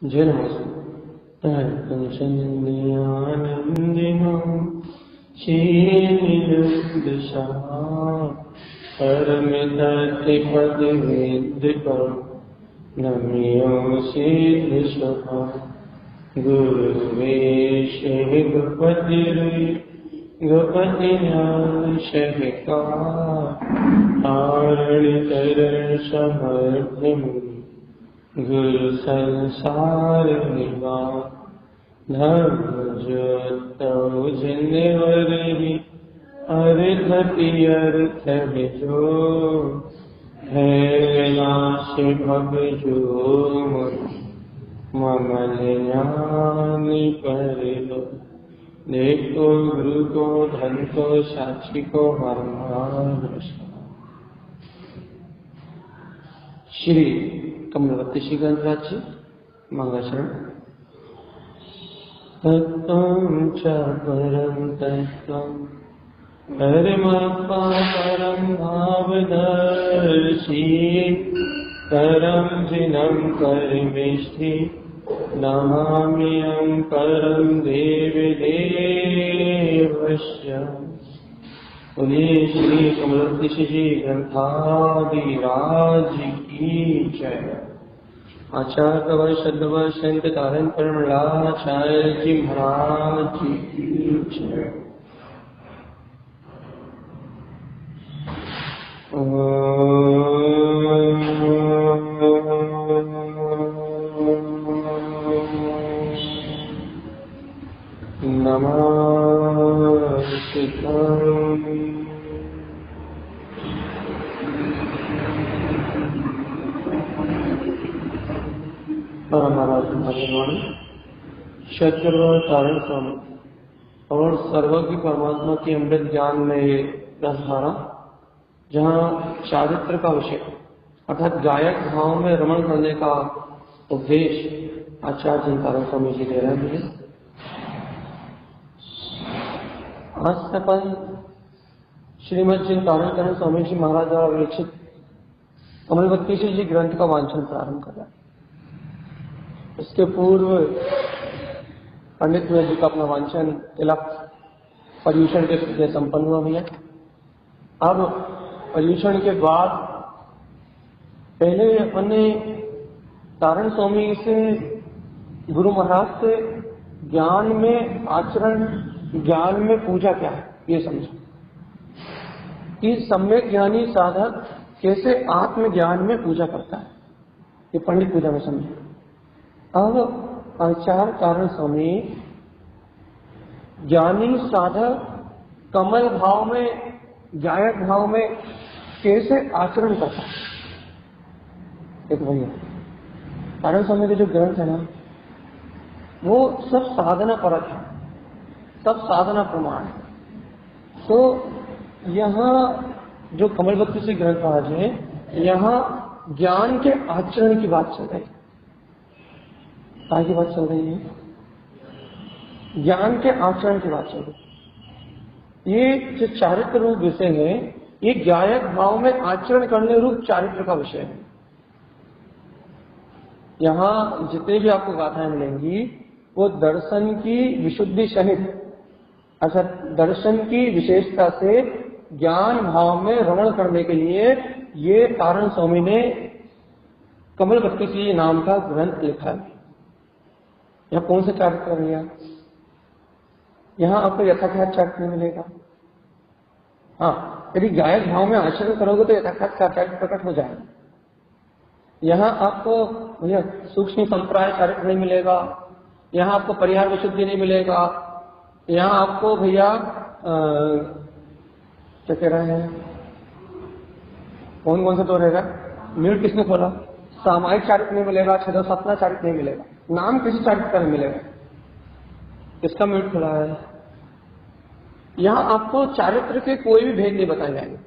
पंचन्द्रियानन्दिनो शीलदशा परमितत्पदवेद्यकं नम्योऽसि दृशः गुरुवेशे गपतिनाशहिका आरणितरसमर्थम् गुरु संसार निवा धर्मज्योतौ जिन्वरि अर्थति अर्थ विजो है नाशि भवजो मम ज्ञानि परिलो। देखो गुरु को धन को साक्षी को परमादृष्ट। श्री कमलवती श्री ग्रंथराज जी मंगलाचरण। तत्त्वं च परं तत्त्वं परमात्मा परं भावदर्शी परं जिनं परमेष्टि नमाम्यहं परं देवदेवस्य। बोलिए श्री कमलवती जी ग्रंथादिराज की जय। आचार्य शब्दवर संत तारण परमलाचार्य जी महाराज जी की जय। शत्रु तारण स्वामी और सर्वज्ञ परमात्मा की अमृत ज्ञान में ये 10 धारा, जहाँ चारित्र का विषय अर्थात गायक भाव में रमण करने का उपदेश आचार्य चिंतारण स्वामी जी दे रहे हैं। आज से अपन श्रीमद चिंतारण स्वामी जी महाराज द्वारा विरचित कमलवती जी ग्रंथ का वांचन प्रारंभ कर रहा है। इसके पूर्व पंडित जी का अपना वांचन तिलक पर्यूषण के संपन्न हुआ भैया। अब पर्यूषण के बाद पहले अपन ने तारण स्वामी से गुरु महाराज से ज्ञान में आचरण, ज्ञान में पूजा क्या है ये समझा कि सम्यक ज्ञानी साधक कैसे आत्मज्ञान में पूजा करता है, ये पंडित पूजा में समझे। अब आचार्य तारण स्वामी ज्ञानी साधक कमल भाव में, गायक भाव में कैसे आचरण करता है। एक भैया तारण स्वामी के जो ग्रंथ है ना, वो सब साधना परक है, सब साधना प्रमाण है। तो यहाँ जो कमलवती से ग्रंथ आज है, यहाँ ज्ञान के आचरण की बात चल रही है। क्या की बात चल रही है? ज्ञान के आचरण की बात चल रही है। ये जो चारित्र रूप विषय है, ये गायक भाव में आचरण करने रूप चारित्र का विषय है। यहाँ जितने भी आपको गाथाएं मिलेंगी वो दर्शन की विशुद्धि सहित, अच्छा दर्शन की विशेषता से ज्ञान भाव में रमण करने के लिए ये तारण स्वामी ने कमलवती जी नाम का ग्रंथ लिखा है। यहाँ कौन सा चारित्र है भैया? यहाँ आपको यथाख्यात चारित्र नहीं मिलेगा। हाँ, यदि गायक भाव में आचरण करोगे तो यथाख्यात चारित्र प्रकट हो जाएगा। यहाँ आपको भैया सूक्ष्म संप्राय चारित्र नहीं मिलेगा, यहाँ आपको परिहार विशुद्धि नहीं मिलेगा, यहाँ आपको भैया क्या कह रहे हैं, कौन कौन सा तो रहेगा, म्यूट किसने खोला? सामायिक चारित्र नहीं मिलेगा, छदो सपना चारित्र नहीं मिलेगा, नाम किसी चारित्र का नहीं मिलेगा। किसका म्यूट खुला है? यहाँ आपको चारित्र के कोई भी भेद नहीं बताए जाएंगे।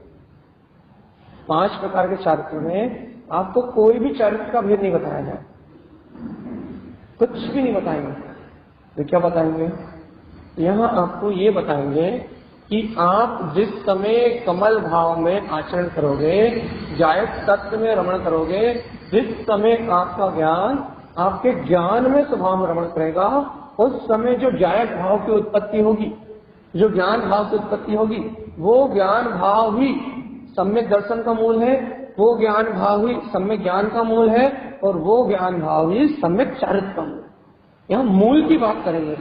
5 प्रकार के चारित्र में आपको कोई भी चारित्र का भेद नहीं बताया जाए, कुछ भी नहीं बताएंगे। तो क्या बताएंगे? यहाँ आपको ये बताएंगे कि आप जिस समय कमल भाव में आचरण करोगे, गायक तत्व में रमण करोगे, जिस समय आपका ज्ञान आपके ज्ञान में स्वभाव में रमण करेगा, उस समय जो जायक भाव की उत्पत्ति होगी, जो ज्ञान भाव की उत्पत्ति होगी, वो ज्ञान भाव ही सम्यक दर्शन का मूल है, वो ज्ञान भाव ही सम्यक ज्ञान का मूल है, और वो ज्ञान भाव ही सम्यक चारित्र का मूल है। यहाँ मूल की बात करेंगे,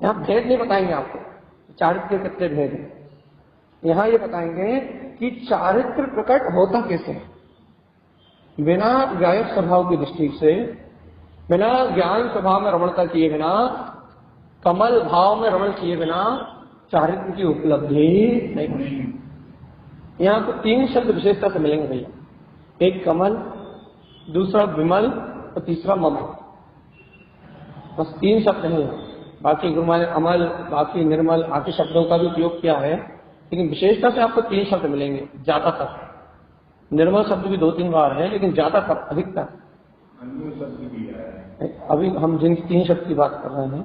यहाँ भेद नहीं बताएंगे आपको चारित्र के कितने भेद हैं। यहाँ ये बताएंगे कि चारित्र प्रकट होता कैसे है। बिना जायक स्वभाव की दृष्टि से, बिना ज्ञान स्वभाव में रमणता किए बिना, कमल भाव में रमण किए बिना चारित्र की उपलब्धि नहीं होगी। यहाँ को 3 शब्द विशेषता से मिलेंगे भैया, एक कमल, दूसरा विमल और तीसरा ममल। बस 3 शब्द हैं। बाकी गुरुमा ने अमल, बाकी निर्मल आदि शब्दों का भी उपयोग किया है, लेकिन विशेषता से आपको 3 शब्द मिलेंगे ज्यादातर। निर्मल शब्द भी 2-3 बार है, लेकिन ज्यादातर अधिकतर अभी हम जिन 3 शब्द की बात कर रहे हैं,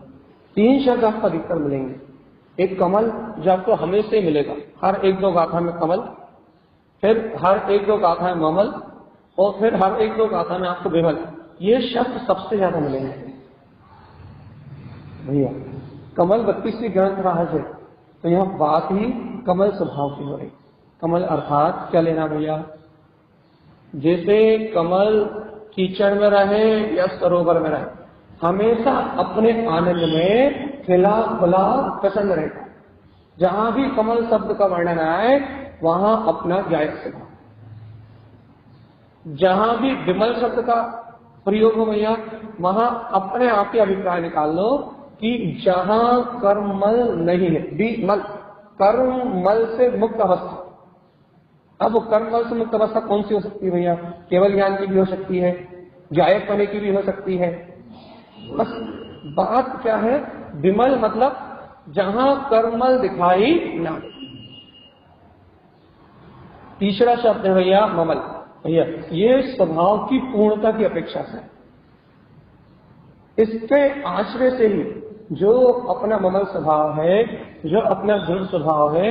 3 शब्द आपको अधिकतर मिलेंगे। एक कमल जो आपको हमेशा ही मिलेगा, हर 1-2 गाथा में कमल, फिर हर 1-2 गाथा में ममल, और फिर हर 1-2 गाथा में आपको विमल। ये शब्द सबसे ज्यादा मिलेंगे भैया। कमल 32वीं ग्रंथ राज है, तो यहाँ बात ही कमल स्वभाव की हो रही। कमल अर्थात क्या लेना भैया, जैसे कमल कीचड़ में रहे या सरोवर में रहे, हमेशा अपने आनंद में खिला खुला प्रसन्न रहता। जहां भी कमल शब्द का वर्णन आए वहां अपना जायक स्वभाव, जहां भी विमल शब्द का प्रयोग हो भैया, वहां अपने आप ही अभिप्राय निकाल लो कि जहां कर्ममल नहीं है, विमल, कर्ममल से मुक्त अवस्था। अब कर्ममल से मुक्त अवस्था कौन सी हो सकती है भैया? केवल ज्ञान की भी हो सकती है, जायक होने की भी हो सकती है। बस बात क्या है, विमल मतलब जहां कर्ममल दिखाई ना दे। तीसरा शब्द है भैया ममल। भैया ये स्वभाव की पूर्णता की अपेक्षा से, इसके आश्रय से ही जो अपना ममल स्वभाव है, जो अपना दृढ़ स्वभाव है,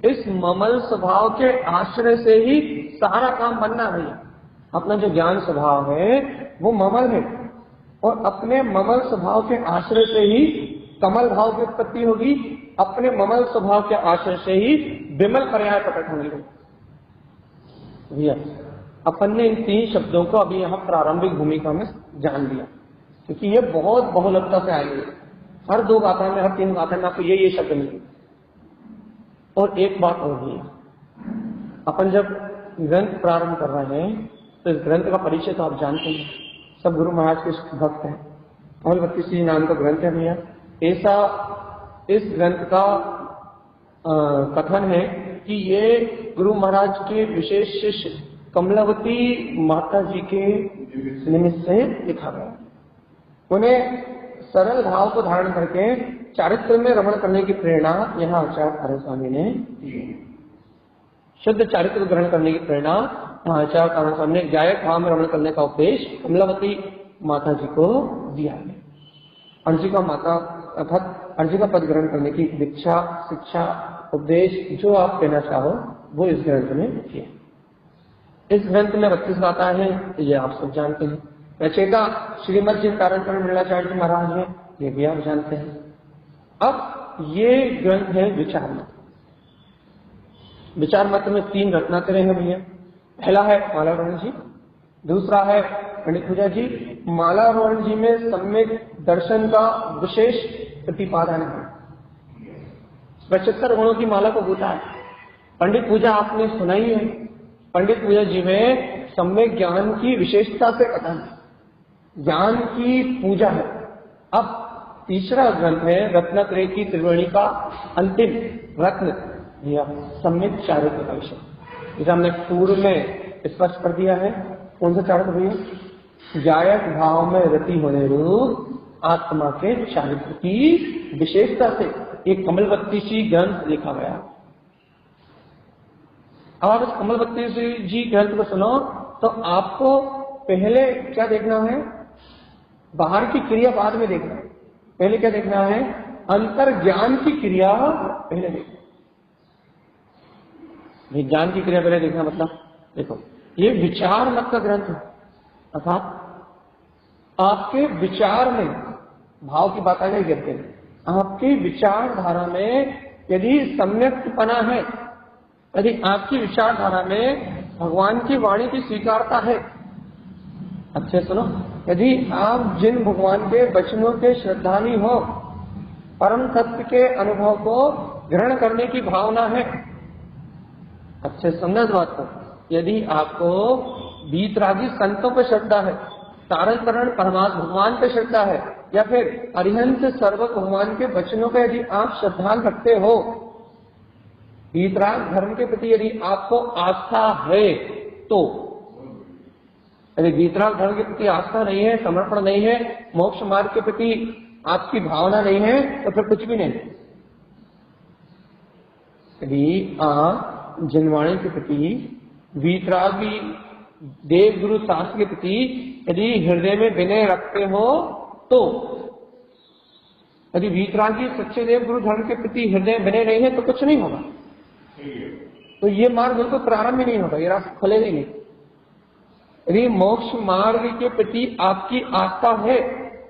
इस ममल स्वभाव के आश्रय से ही सारा काम बनना है। अपना जो ज्ञान स्वभाव है वो ममल है, और अपने ममल स्वभाव के आश्रय से ही कमल भाव की उत्पत्ति होगी, अपने ममल स्वभाव के आश्रय से ही विमल पर्याय प्रकट होंगे। भैया अपन ने इन 3 शब्दों को अभी यहाँ प्रारंभिक भूमिका में जान लिया, क्योंकि ये बहुत बहुलता से आएंगे। हर 2 गाथा में, हर 3 गाथा में आपको ये शब्द मिलेंगे। और एक बात और भी है, अपन जब ग्रंथ प्रारंभ कर रहे हैं तो इस ग्रंथ का परिचय तो आप जानते हैं, सब गुरु महाराज के भक्त हैं। कमल 32 नाम का ग्रंथ है भैया। ऐसा इस ग्रंथ का कथन है कि ये गुरु महाराज के विशेष शिष्य कमलावती माता जी के निमित्त से लिखा गया। उन्हें सरल भाव को धारण करके चारित्र में रमण करने की प्रेरणा यहाँ आचार्य कार्य स्वामी ने दी। शुद्ध चारित्र ग्रहण करने की प्रेरणा आचार्य कार्य स्वामी ने जायक भाव में रमण करने का उपदेश कमलावती माता जी को दिया है। अर्जिका माता अर्थात अर्जिका पद ग्रहण करने की दीक्षा, शिक्षा, उपदेश जो आप कहना चाहो वो इस ग्रंथ में किया। इस ग्रंथ में 32 गाथाएं हैं, ये आप सब जानते हैं। रचयिता श्रीमद जी तारण लीलाचार्य जी महाराज हैं, ये भी आप जानते हैं। अब ये ग्रंथ है विचार मत। विचार मत में 3 रत्नात्रय हैं भैया। पहला है मालावरण जी, दूसरा है पंडित पूजा जी। मालावरण जी में सम्यक दर्शन का विशेष प्रतिपादन है, 75 गुणों की माला को गूंथा है। पंडित पूजा आपने सुनाई है, पंडित पूजा जी में सम्यक ज्ञान की विशेषता से कथन है, ज्ञान की पूजा है। अब तीसरा ग्रंथ है रत्नत्रय की त्रिवेणी का अंतिम रत्न या सम्यक चारित्र का विषय, जिसे हमने पूर्व में स्पष्ट कर दिया है। कौन सा चारित्र भैया? जायक भाव में रति होने रूप आत्मा के चारित्र की विशेषता से एक कमल 32 ग्रंथ लिखा गया। अब आप इस कमल 32 जी ग्रंथ को सुनो तो आपको पहले क्या देखना है, बाहर की क्रिया बाद में देखना है। पहले क्या देखना है, अंतर ज्ञान की क्रिया पहले देखना। ज्ञान की क्रिया पहले देखना मतलब देखो, ये विचार मत का ग्रंथ है, अर्थात आपके विचार में, भाव की बात आ गई कहते हैं, आपकी विचारधारा में यदि सम्यकपना है, यदि आपकी विचारधारा में भगवान की वाणी की स्वीकारता है, अच्छे सुनो, यदि आप जिन भगवान के वचनों के श्रद्धालु हो, परम तत्व के अनुभव को ग्रहण करने की भावना है, अच्छे समझ बात को, यदि आपको वीतरागी संतों पर श्रद्धा है, तारण परमात्मा भगवान पर श्रद्धा है, या फिर अरिहंत सर्व भगवान के वचनों पर यदि आप श्रद्धा रखते हो, वीतराग धर्म के प्रति यदि आपको आस्था है, तो यदि वीतराग धर्म के प्रति आस्था नहीं है, समर्पण नहीं है, मोक्ष मार्ग के प्रति आपकी भावना नहीं है, तो फिर कुछ भी नहीं। यदि आप जिनवाणी के प्रति, वीतरागी देव गुरु शास्त्र के प्रति यदि हृदय में विनय रखते हो, तो यदि वीतरागी सच्चे देव गुरु धर्म के प्रति हृदय विनय नहीं है तो कुछ नहीं होगा, तो ये मार्ग बिल्कुल प्रारंभ ही नहीं होगा, ये रास्ता खुलेगा ही नहीं। यदि मोक्ष मार्ग के प्रति आपकी आस्था है,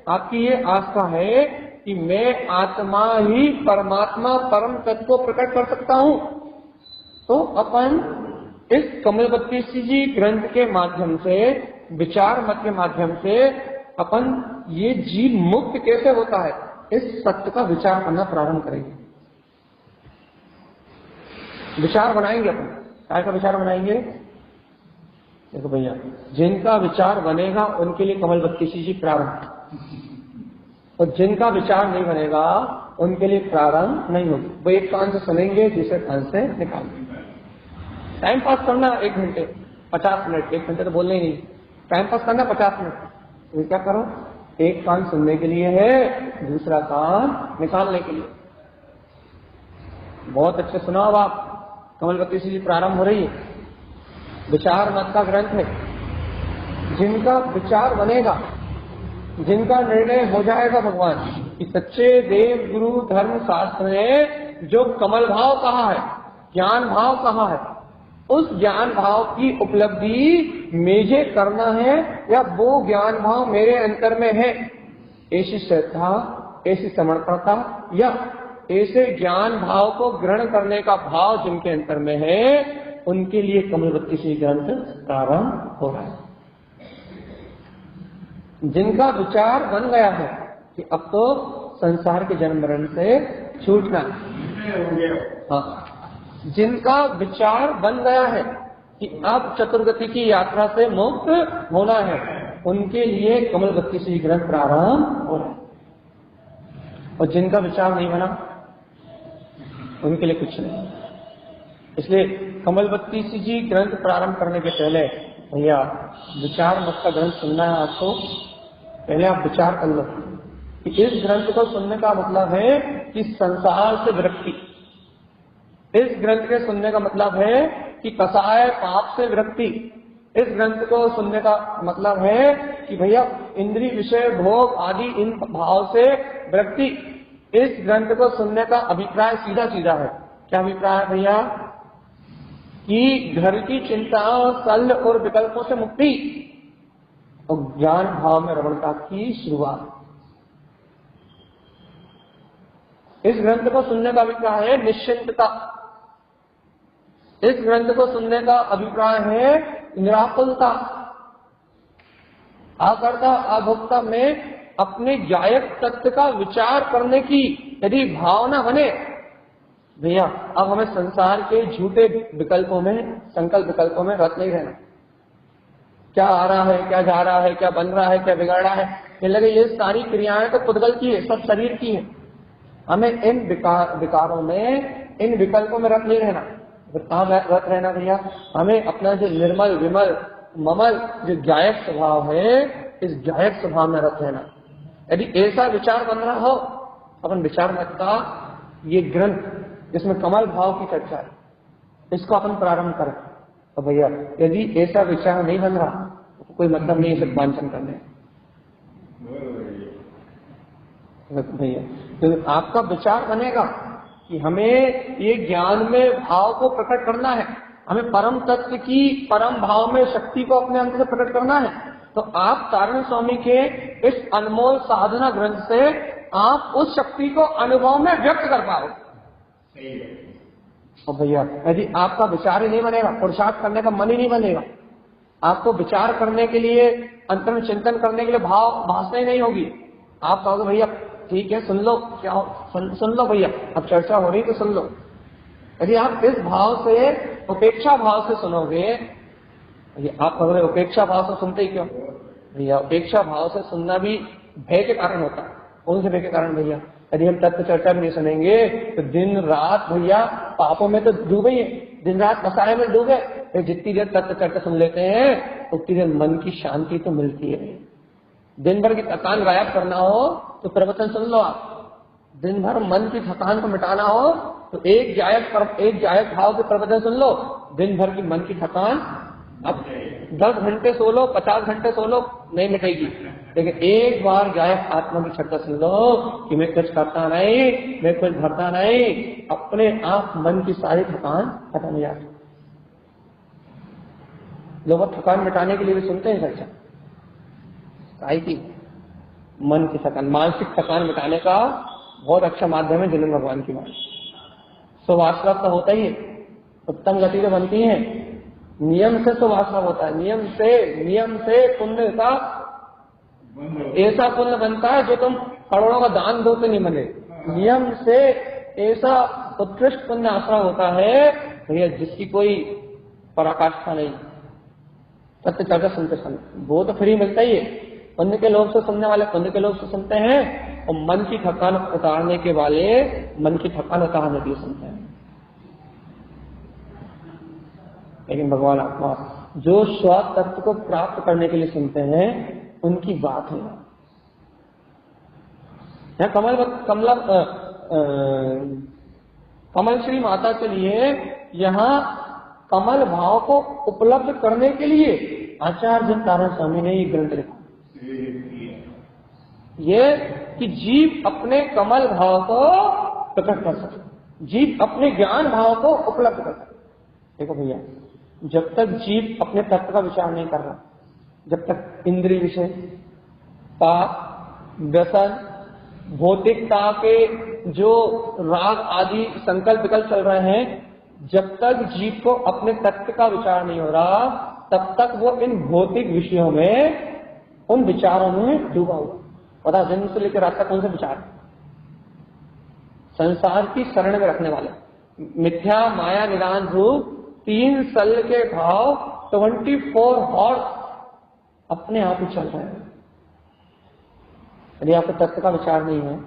आपकी ये आस्था है कि मैं आत्मा ही परमात्मा परम तत्व को प्रकट कर सकता हूं, तो अपन इस कमलवती जी ग्रंथ के माध्यम से, विचार मत के माध्यम से अपन ये जीव मुक्त कैसे होता है, इस सत्य का विचार करना प्रारंभ करेंगे। विचार बनाएंगे अपन, क्या का विचार बनाएंगे? देखो भैया, जिनका विचार बनेगा उनके लिए कमलवती जी प्रारंभ, और जिनका विचार नहीं बनेगा उनके लिए प्रारंभ नहीं होगी। वो एक कान से सुनेंगे, दूसरे कान से निकालेंगे। टाइम पास करना 1 घंटे 50 मिनट, 1 घंटे तो बोलने ही नहीं, टाइम पास करना 50 मिनट, तो क्या करो, एक कान सुनने के लिए है, दूसरा कान निकालने के लिए। बहुत अच्छे सुनाओ अब आप, कमलवती जी प्रारंभ हो रही है, विचार मत का ग्रंथ है। जिनका विचार बनेगा, जिनका निर्णय हो जाएगा भगवान कि सच्चे देव गुरु धर्म शास्त्र ने जो कमल भाव कहा है, ज्ञान भाव कहा है, उस ज्ञान भाव की उपलब्धि मुझे करना है, या वो ज्ञान भाव मेरे अंतर में है, ऐसी श्रद्धा, ऐसी समर्पणता, या ऐसे ज्ञान भाव को ग्रहण करने का भाव जिनके अंतर में है, उनके लिए कमलवती जी ग्रंथ प्रारंभ हो रहा है। जिनका विचार बन गया है कि अब तो संसार के जन्म मरण से छूटना, हाँ, जिनका विचार बन गया है कि अब चतुर्गति की यात्रा से मुक्त होना है, उनके लिए कमलवती जी ग्रंथ प्रारंभ हो रहा है। और जिनका विचार नहीं बना, उनके लिए कुछ नहीं। इसलिए कमलवती जी ग्रंथ प्रारंभ करने के पहले भैया विचार मत का ग्रंथ सुनना है आपको, पहले आप विचार कर लो कि इस ग्रंथ को सुनने का मतलब है कि संसार से विरक्ति। इस ग्रंथ के सुनने का मतलब है कि कसाय पाप से विरक्ति। इस ग्रंथ को सुनने का मतलब है कि भैया इंद्रिय विषय भोग आदि इन भाव से विरक्ति। इस ग्रंथ को सुनने का अभिप्राय सीधा सीधा है। क्या अभिप्राय है भैया? कि घर की चिंता, सल और विकल्पों से मुक्ति और ज्ञान भाव में रमणता की शुरुआत। इस ग्रंथ को सुनने का अभिप्राय है निश्चिंतता। इस ग्रंथ को सुनने का अभिप्राय है निराकुलता। आकर्ता अभोक्ता में अपने गायक तत्व का विचार करने की यदि भावना बने, भैया अब हमें संसार के झूठे विकल्पों में, संकल्प विकल्पों में रत नहीं रहना। क्या आ रहा है, क्या जा रहा है, क्या बन रहा है, क्या बिगड़ रहा है, ये लगे ये सारी क्रियाएं तो पुद्गल की है, सब शरीर की है। हमें इन विकारों में, इन विकल्पों में रत नहीं रहना। कहाँ रत रहना भैया? हमें अपना जो निर्मल विमल ममल जो गायक स्वभाव है, इस गायक स्वभाव में रत रहना। यदि ऐसा विचार बन रहा हो, अपन विचार मत का ये ग्रंथ इसमें कमल भाव की चर्चा है, इसको अपन प्रारंभ करें। तो भैया यदि ऐसा विचार नहीं बन रहा तो कोई मतलब नहीं है वांछन करने। भैया तो आपका विचार बनेगा कि हमें ये ज्ञान में भाव को प्रकट करना है, हमें परम तत्व की परम भाव में शक्ति को अपने अंदर से प्रकट करना है, तो आप तारण स्वामी के इस अनमोल साधना ग्रंथ से आप उस शक्ति को अनुभव में व्यक्त कर पाओ। और भैया यदि आपका विचार ही नहीं बनेगा, पुरुषार्थ करने का मन ही नहीं बनेगा, आपको विचार करने के लिए, अंतर चिंतन करने के लिए भाषा ही नहीं होगी। आप कहोगे भैया ठीक है सुन लो, क्या सुन लो भैया, अब चर्चा हो रही तो सुन लो। यदि आप इस भाव से, उपेक्षा भाव से सुनोगे, आप कहोगे उपेक्षा भाव से सुनते ही क्यों? भैया उपेक्षा भाव से सुनना भी भय के कारण होता है। कौन से भय के कारण भैया? यदि हम तत्व चर्चा भी नहीं सुनेंगे तो दिन रात भैया पापों में तो डूबे ही, दिन रात मसाले में डूबे। फिर जितनी देर तत्व चर्चा सुन लेते हैं उतनी देर मन की शांति तो मिलती है। दिन भर की थकान गायब करना हो तो प्रवचन सुन लो आप। दिन भर मन की थकान को मिटाना हो तो एक जायक भाव के प्रवचन सुन लो। दिन भर की मन की थकान अब 10 घंटे सो लो, 50 घंटे सो लो, नहीं मिटेगी, लेकिन एक बार गायक आत्मा की चर्चा सुन लो कि मैं कुछ करता नहीं, मैं कुछ भरता नहीं, अपने आप मन की सारी थकान खत्म हो जाती। लोग थकान मिटाने के लिए भी सुनते हैं चर्चा, काहे की? मन की थकान, मानसिक थकान मिटाने का बहुत अच्छा माध्यम है जिन भगवान की बात। सुवासना तो होता ही है, उत्तम गति तो बनती है, नियम से सुवासना होता है, नियम से पुण्य का ऐसा पुण्य बनता है जो तुम करोड़ों का दान दो तो नहीं बने। नियम से ऐसा उत्कृष्ट पुण्य आश्रय होता है भैया जिसकी कोई पराकाष्ठा नहीं। सत्य चर्चा सुनते सुनते वो तो फ्री मिलता ही है। पुण्य के लोग से सुनने वाले पुण्य के लोग से सुनते हैं, और मन की थकान उतारने के वाले मन की थकान उतारने के लिए सुनते हैं। लेकिन भगवान आत्मा जो स्व तत्व को प्राप्त करने के लिए सुनते हैं उनकी बात है। कमल श्री माता के लिए यहाँ कमल भाव को उपलब्ध करने के लिए आचार्य नारायण स्वामी ने ये ग्रंथ लिखा, ये कि जीव अपने कमल भाव को प्रकट कर सके, जीव अपने ज्ञान भाव को उपलब्ध कर सके। देखो भैया, जब तक जीव अपने तत्व का विचार नहीं कर रहा, जब तक इंद्रिय विषय, पाप, व्यसन, भौतिकता के जो राग आदि संकल्प विकल्प चल रहे हैं, जब तक जीव को अपने तत्व का विचार नहीं हो रहा, तब तक वो इन भौतिक विषयों में, उन विचारों में डूबा हुआ। पता जन्म से लेकर रात तक कौन से विचार? संसार की शरण में रखने वाले, मिथ्या, माया, निरान रूप, 3 सल के भाव, 24 हॉर्स अपने आप ही चल रहे हैं। यदि आपको तत्व का विचार नहीं है,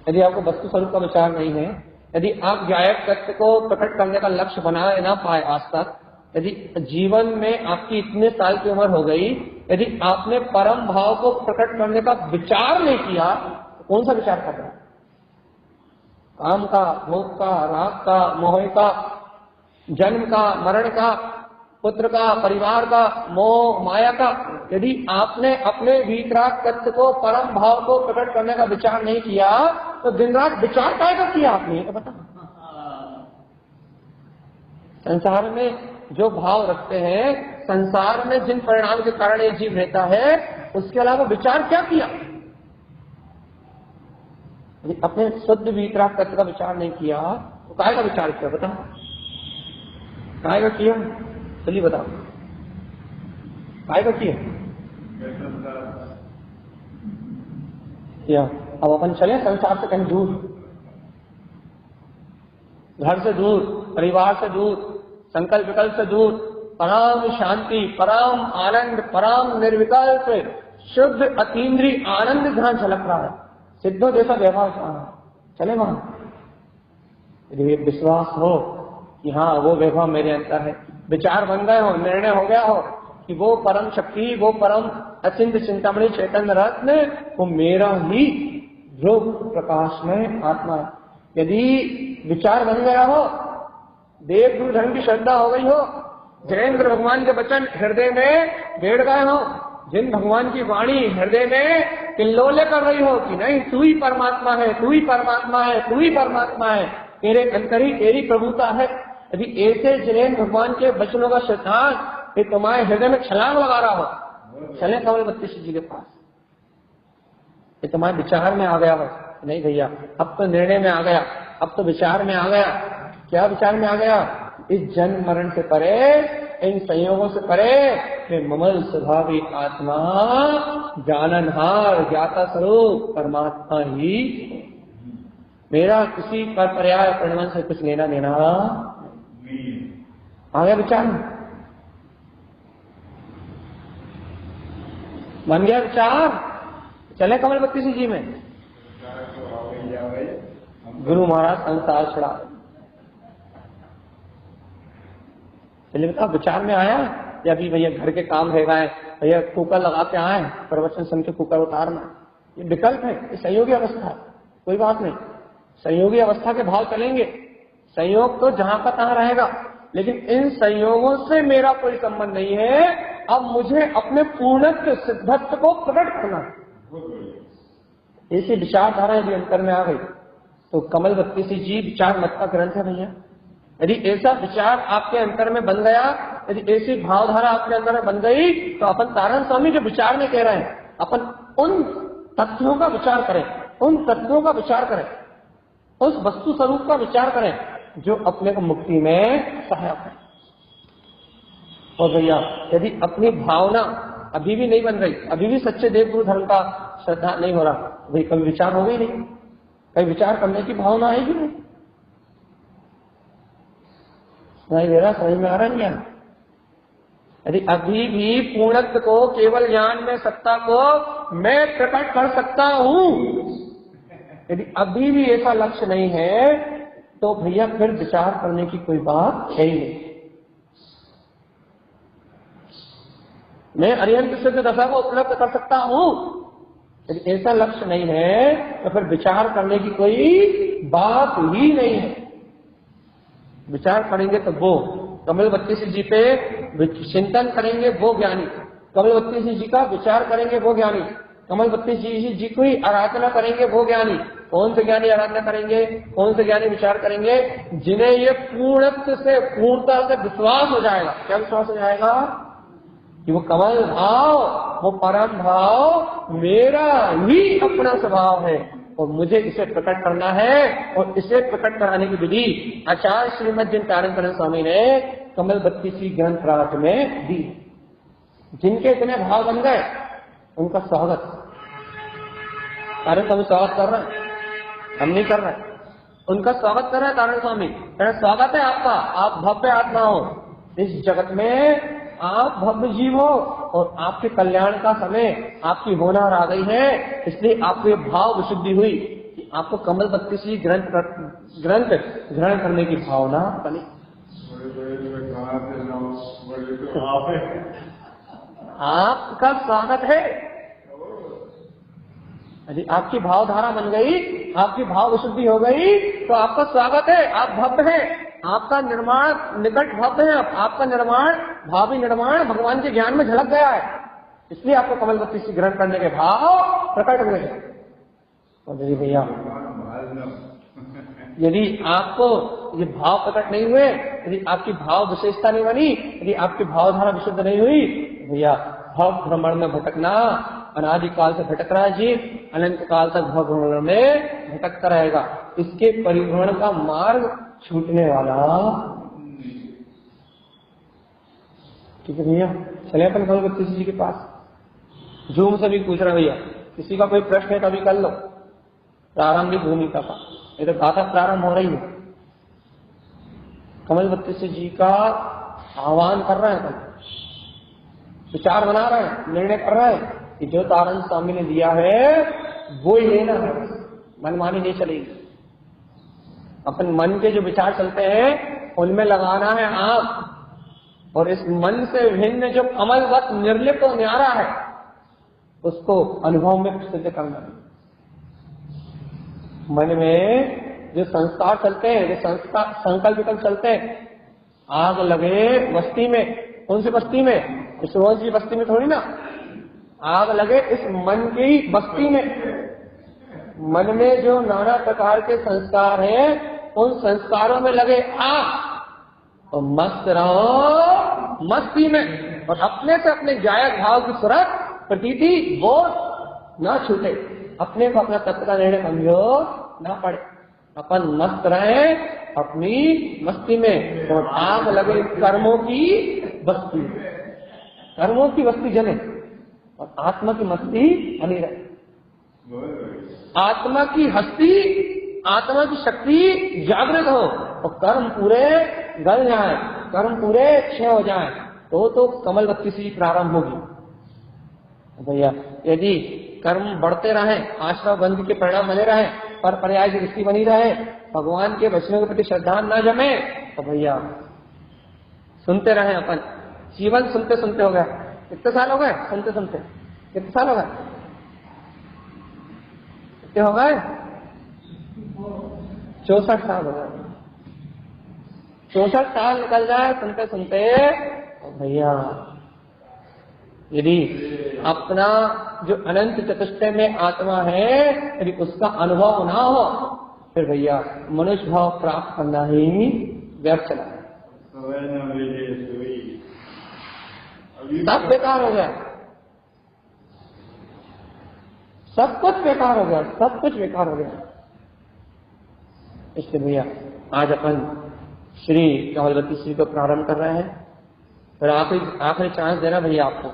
यदि आपको वस्तु स्वरूप का विचार नहीं है, यदि आप गायक तत्व को प्रकट करने का लक्ष्य बना ना पाए आज तक, यदि जीवन में आपकी इतने साल की उम्र हो गई, यदि आपने परम भाव को प्रकट करने का विचार नहीं किया, तो कौन सा विचार कर रहा है? काम का, भोग का, राग का, मोह का, जन्म का, मरण का, पुत्र का, परिवार का, मोह माया का। यदि आपने अपने वीतराग तत्व को, परम भाव को प्रकट करने का विचार नहीं किया, तो दिन रात विचार काय का किया आपने? ये तो बता। संसार में जो भाव रखते हैं, संसार में जिन परिणाम के कारण ये जीव रहता है, उसके अलावा विचार क्या किया? अपने शुद्ध वीतराग तत्व का विचार नहीं किया तो काय का विचार किया? बताओ काय का किया? चलिए बताओ काय का किया? अब अपन चले संसार से कहीं दूर, घर से दूर, परिवार से दूर, संकल्प विकल्प से दूर, परम शांति, परम आनंद, परम निर्विकल्प शुद्ध अतीन्द्रिय आनंद जहां झलक रहा है, सिद्धों जैसा व्यवहार चले वहां। यदि विश्वास हो कि हाँ वो वैभव मेरे अंदर है, विचार बन गए हो, निर्णय हो गया हो कि वो परम शक्ति, वो परम अचिंत चिंतामणि चैतन्य रत्न वो मेरा ही ध्रुव प्रकाश में आत्मा है। यदि विचार बन गया हो, देव गुरु धर्म की श्रद्धा हो गई हो, जयेंद्र भगवान के वचन हृदय में बैठ गए हो, जिन भगवान की वाणी हृदय में किल्लोले कर रही हो कि नहीं तू ही परमात्मा है, तू ही परमात्मा है, तू ही परमात्मा है, तेरे अंतर ही तेरी प्रभुता है। यदि ऐसे जैन भगवान के वचनों का सिद्धांत तुम्हारे हृदय में छलांग लगा रहा हो, चले कमल बत्तीस जी के पास, ये तुम्हारे विचार में आ गया बस। नहीं भैया, अब तो निर्णय में आ गया, अब तो विचार में आ गया। क्या विचार में आ गया? इस जन्म मरण से परे, इन संयोगों से परे मैं ममल स्वभावी आत्मा जाननहार ज्ञाता स्वरूप परमात्मा ही, मेरा किसी पर पर्याय परिणाम से कुछ लेना देना आ गया विचार में। बन गया विचार, चले कमलवती सिंह जी में। गुरु महाराज संसार छड़ा। चलिए बताओ, विचार में आया या अभी भैया घर के काम रह गए, भैया कुकर लगा के आए, प्रवचन सुन के कुकर उतारना, ये विकल्प है, ये संयोगी अवस्था है। कोई बात नहीं, संयोगी अवस्था के भाव चलेंगे। संयोग तो जहां का तहां रहेगा, लेकिन इन संयोगों से मेरा कोई संबंध नहीं है। अब मुझे अपने पूर्णत्व सिद्धत्व को प्रकट करना है। ऐसी विचारधारा यदि अंतर में आ गई तो कमलवती सिंह जी विचार मत का ग्रंथ है भैया। यदि ऐसा विचार आपके अंतर में बन गया, यदि ऐसी भावधारा आपके अंदर में बन गई, तो अपन तारण स्वामी जो विचार में कह रहे हैं, अपन उन तथ्यों का विचार करें, उन तत्वों का विचार करें, उस वस्तु स्वरूप का विचार करें जो अपने को मुक्ति में सहायक है। और भैया यदि अपनी भावना अभी भी नहीं बन रही, अभी भी सच्चे देव गुरु धर्म का श्रद्धा नहीं हो रहा, भाई कभी विचार हो गई नहीं, कभी विचार करने की भावना आएगी नहीं। नहीं मेरा समझ में आ रहा नहीं। यदि अभी भी पूर्णत्व को, केवल ज्ञान में सत्ता को मैं प्रकट कर सकता हूं, यदि अभी भी ऐसा लक्ष्य नहीं है, तो भैया फिर विचार करने की कोई बात है ही नहीं। मैं अरिहंत सिद्ध दशा को उपलब्ध कर सकता हूं, यदि ऐसा लक्ष्य नहीं है, तो फिर विचार करने की कोई बात ही नहीं है। विचार करेंगे तो वो कमलवती सिंह जी पे चिंतन करेंगे वो ज्ञानी, कमलवती सिंह जी का विचार करेंगे वो ज्ञानी, कमलवती सिंह जी की आराधना करेंगे वो ज्ञानी। कौन से ज्ञानी आराधना करेंगे, कौन से ज्ञानी विचार करेंगे? जिन्हें ये पूर्णत्व से, पूर्णता से विश्वास हो जाएगा। क्या विश्वास हो जाएगा? कि वो कमल भाव, वो परम भाव मेरा ही अपना स्वभाव है और मुझे इसे प्रकट करना है। और इसे प्रकट कराने की विधि आचार्य श्रीमद जिन तारण स्वामी ने कमलवती सिंह ग्रंथ राज में दी। जिनके इतने भाव बन गए उनका स्वागत। तारण स्वामी स्वागत कर रहे हैं, हम नहीं कर रहे। उनका स्वागत कर रहे हैं तारण स्वामी। स्वागत है आपका, आप भव्य आत्मा हो, इस जगत में आप भव्य जीव हो और आपके कल्याण का समय, आपकी होनार आ गई है। इसलिए आपको ये भाव विशुद्धि हुई कि आपको कमलवती सिंह ग्रंथ ग्रहण करने की भावना बनी। आपका स्वागत है। यदि आपकी भावधारा बन गई, आपकी भाव विशुद्धि हो गई, तो आपका स्वागत है। आप भव्य है, आपका निर्माण निकट भव्य है। आपका निर्माण, भावी निर्माण भगवान के ज्ञान में झलक गया है। इसलिए आपको कमलवती सिंह ग्रहण करने के भाव प्रकट हुए हैं। और भैया यदि आपको ये भाव प्रकट नहीं हुए, यदि आपकी भाव विशेषता नहीं बनी, यदि आपकी भावधारा विशुद्ध नहीं हुई, भैया भव भ्रमण में भटकना, अनादिकाल से भटक रहा है जीव, अनंत काल तक भव भ्रमण में भटकता रहेगा। इसके परिभ्रमण का मार्ग छूटने वाला। ठीक है भैया, चले अपन कमलवती सिंह जी के पास। जूम से भी पूछ रहे भैया, किसी का कोई प्रश्न है तो अभी कर लो। प्रारंभिक भूमिका का ये तो गाथा प्रारंभ हो रही है। कमलवती सिंह जी का आह्वान कर रहे हैं, विचार बना रहे हैं, निर्णय कर रहे हैं कि जो तारण स्वामी ने दिया है वो ही लेना है, मनमानी नहीं चलेगी। अपन मन के जो विचार चलते हैं उनमें लगाना है आंख, और इस मन से भिन्न जो कमलवत निर्लिप्त और न्यारा है उसको अनुभव में सिद्ध करना है। मन में जो संस्कार चलते हैं, जो संस्कार संकल्प विकल्प चलते हैं, आग लगे बस्ती में, कौन सी बस्ती में? इस रोज की बस्ती में थोड़ी ना, आग लगे इस मन की बस्ती में। मन में जो नाना प्रकार के संस्कार हैं उन संस्कारों में लगे आग और मस्त रहो मस्ती में, और अपने से अपने गायक भाव की सूरत प्रतीति बोध ना छूटे। अपने को अपना तत्व का निर्णय कमजोर ना पड़े, अपन मस्त रहे अपनी मस्ती में, और आग लगे कर्मों की बस्ती, कर्मों की बस्ती जले और आत्मा की मस्ती बनी रहे। आत्मा की हस्ती, आत्मा की शक्ति जागृत हो और कर्म पूरे गल जाए, कर्म पूरे क्षय हो जाए, तो कमल बत्ती से प्रारंभ होगी। भैया यदि कर्म बढ़ते रहे, आश्रम बंद के परिणाम बने रहे, पर पर्याय की दृष्टि बनी रहे, भगवान के वचनों के प्रति श्रद्धा न जमे, तो भैया सुनते रहे अपन, जीवन सुनते सुनते हो गया। कितने साल हो गए सुनते सुनते? कितने साल हो गए? कितने हो गए? 64 साल हो गए। 64 साल निकल जाए सुनते सुनते भैया। यदि अपना जो अनंत चतुष्टय में आत्मा है यदि उसका अनुभव ना हो, फिर भैया मनुष्य भाव प्राप्त करना ही व्यर्थ चला, सब बेकार हो गया, सब कुछ बेकार हो गया, सब कुछ बेकार हो गया। इसलिए भैया आज अपन श्री कमलवती श्री को प्रारंभ कर रहे हैं। फिर आखिरी चांस देना भैया आपको,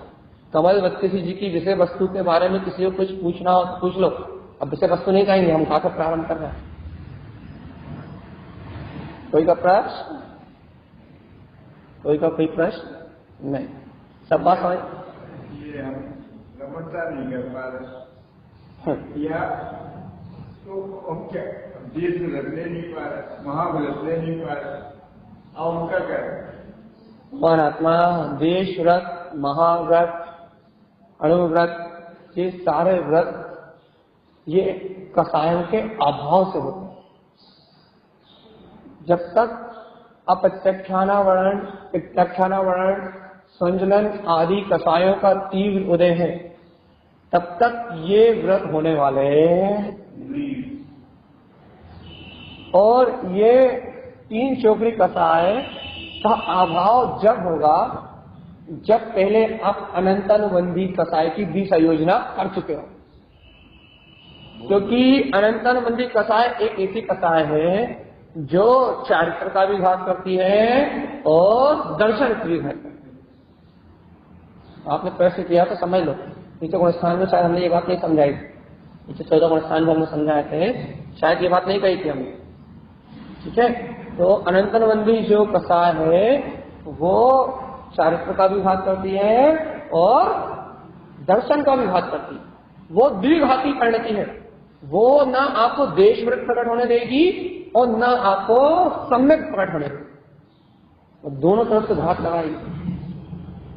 कमलवती जी की विषय वस्तु के बारे में किसी को कुछ पूछना हो पूछ लो। अब विषय वस्तु नहीं कहेंगे, हम कहाँ से प्रारंभ कर रहे हैं? कोई का प्रश्न? कोई का कोई प्रश्न नहीं? सब बात है ये हम लंबता नहीं कर पा रहे या तो हम क्या देश रखने नहीं पा रहे, महाव्रत ले नहीं पा रहे, और उनका क्या महात्मा देश व्रत, महाव्रत, अणुव्रत, ये सारे व्रत ये कसायों के अभाव से होते हैं। जब तक अप्रत्यक्षानावरण, प्रत्यक्षानावरण, संजलन आदि कसायों का तीव्र उदय है, तब तक ये व्रत होने वाले नहीं। और ये 3 चोकड़ी कसाय का अभाव जब होगा जब पहले आप अनंतानुबंधी कसाय की दिशा योजना कर चुके हो। क्योंकि अनंतानुबंधी कसाय एक ऐसी कसाय है जो चारित्र का भी घात करती है और दर्शन की भी घात करती है। आपने प्रश्न किया तो समझ लो, नीचे गुणस्थान में शायद हमने ये बात नहीं समझाई, नीचे 14 गुणस्थान में हमने समझाए थे, शायद ये बात नहीं कही थी हमने। ठीक है, तो अनंतानुबंधी जो कसाय है वो चारित्र का भी घात करती है और दर्शन का भी घात करती है। वो द्विघाती परिणति है, वो ना आपको देशवृत्त प्रकट होने देगी और ना आपको सम्यक प्रकट होने देगी, वो दोनों तरफ से घात लगाएगी।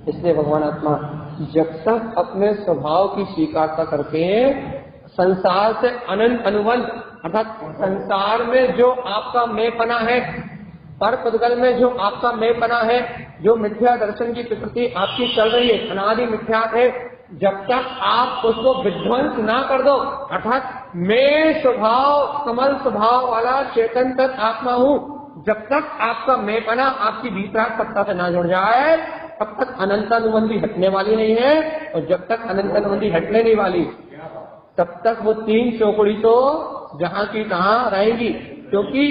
इसलिए भगवान आत्मा जब तक अपने स्वभाव की स्वीकारता करके संसार से अनंत अनुबंध, अर्थात संसार में जो आपका मैंपना है, पर पदगल में जो आपका मैंपना है, जो मिथ्या दर्शन की प्रकृति आपकी चल रही है, अनादि मिथ्या है, जब तक आप उसको विध्वंस ना कर दो, अर्थात मैं स्वभाव कमल स्वभाव वाला चेतन तक आत्मा हूँ, जब तक आपका मैंपना आपकी भीतराग सत्ता से ना जुड़ जाए तब तक अनंतानुबंधी हटने वाली नहीं है। और जब तक अनंतानुबंधी हटने नहीं वाली तब तक वो 3 चौकड़ी तो जहां की तहां रहेगी। क्योंकि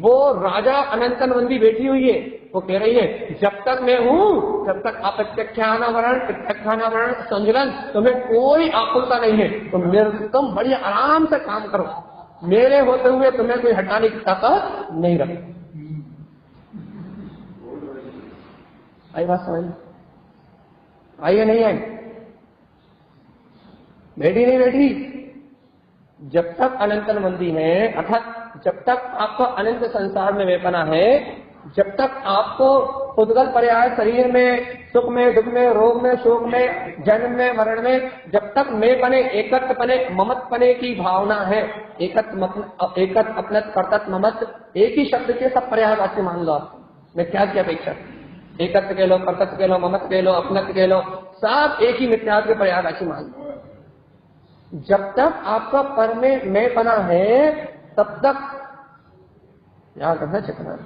वो राजा अनंतानुबंधी बैठी हुई है, वो कह रही है जब तक मैं हूँ जब तक अप्रत्यक्षानावरण, प्रत्यक्षानावरण, संजलन, तुम्हें कोई आकुलता नहीं है, तो मेरे तुम बड़ी आराम से काम करो, मेरे होते हुए तुम्हें कोई हटाने की ताकत नहीं रखती। आई बात समझ? आई या नहीं आई? बैठी नहीं बैठी? जब तक अनंतानुबंधी है, अर्थात जब तक आपका अनंत संसार में वेपना है, जब तक आपको उद्गल पर्याय शरीर में, सुख में, दुख में, रोग में, शोक में, जन्म में, मरण में, जब तक मैं बने, एकत्व बने, ममत बने की भावना है, एकत्व अपनत कर्तत्व ममत, एक ही शब्द के सब पर्यायवाची मान लो आप। मैं क्या क्या अपेक्षा, एकत्व कह लो, कर्तत्व कह लो, ममत कह लो, अपनत्व कह लो, सब एक ही मिथ्यात्व के पर्यायवाची मान लो। जब तक आपका पर में मैं बना है तब तक याद रखना चक्र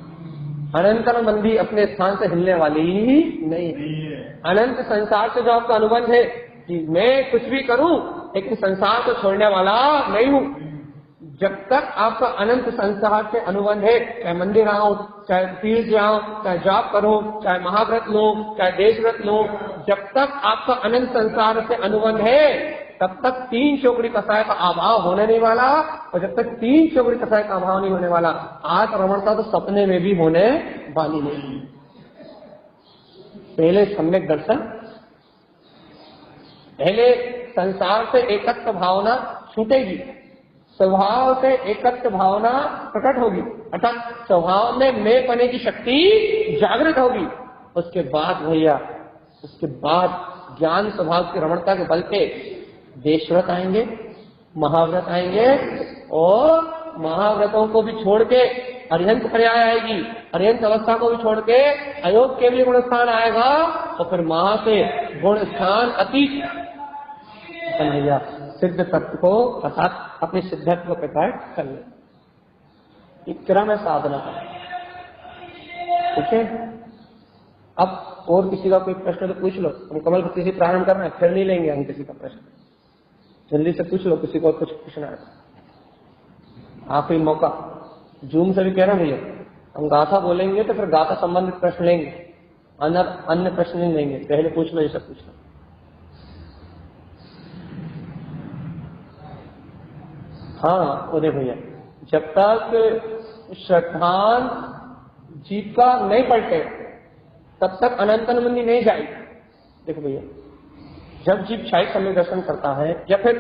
अनंतानुबंधी अपने स्थान से हिलने वाली नहीं है। अनंत संसार से जो आपका अनुबंध है कि मैं कुछ भी करूं लेकिन संसार को छोड़ने वाला नहीं हूं। जब तक आपका अनंत संसार से अनुबंध है, चाहे मंदिर आओ, चाहे तीर्थ जाओ, चाहे जाप करो, चाहे महाव्रत लो, चाहे देशव्रत लो, जब तक आपका अनंत संसार से अनुबंध है तब तक 3 चौकड़ी कसाय का अभाव होने नहीं वाला। और जब तक 3 चौकड़ी कसाय का अभाव नहीं होने वाला, आत्मरमणता तो सपने में भी होने वाली नहीं। पहले सम्यक दर्शन, पहले संसार से एकत्व भावना छूटेगी, स्वभाव से एकत्व भावना प्रकट होगी, अर्थात स्वभाव में मैं पने की शक्ति जागृत होगी। उसके बाद भैया, उसके बाद ज्ञान स्वभाव की रमणता के बल पे देशव्रत आएंगे, महाव्रत आएंगे, और महाव्रतों को भी छोड़ के अरिहंत पर्याय आएगी, अरिहंत अवस्था को भी छोड़ के अयोग के लिए गुण स्थान आएगा, और फिर महा से गुण स्थान अतीत भैया सिद्ध तत्व को अर्थात अपनी सिद्धत्व को प्रकट कर ले। एक क्रम है साधना का, ठीक है। अब और किसी का कोई प्रश्न तो पूछ लो, हम कमल भक्ति से प्रारंभ कर रहे हैं, फिर नहीं लेंगे हम किसी का प्रश्न, जल्दी से पूछ लो किसी को कुछ पूछना है। आप ही मौका, जूम से भी कह रहे हैं भैया, हम गाथा बोलेंगे तो फिर गाथा संबंधित प्रश्न लेंगे, अन्य प्रश्न नहीं लेंगे, पहले पूछ लो, ये सब पूछ लो। हाँ उदय भैया, जब तक श्रद्धान जीव का नहीं पलटे तब तक अनंतनमंदी नहीं जाएगी। देखो भैया, जब जीव क्षायिक सम्यक दर्शन करता है, या फिर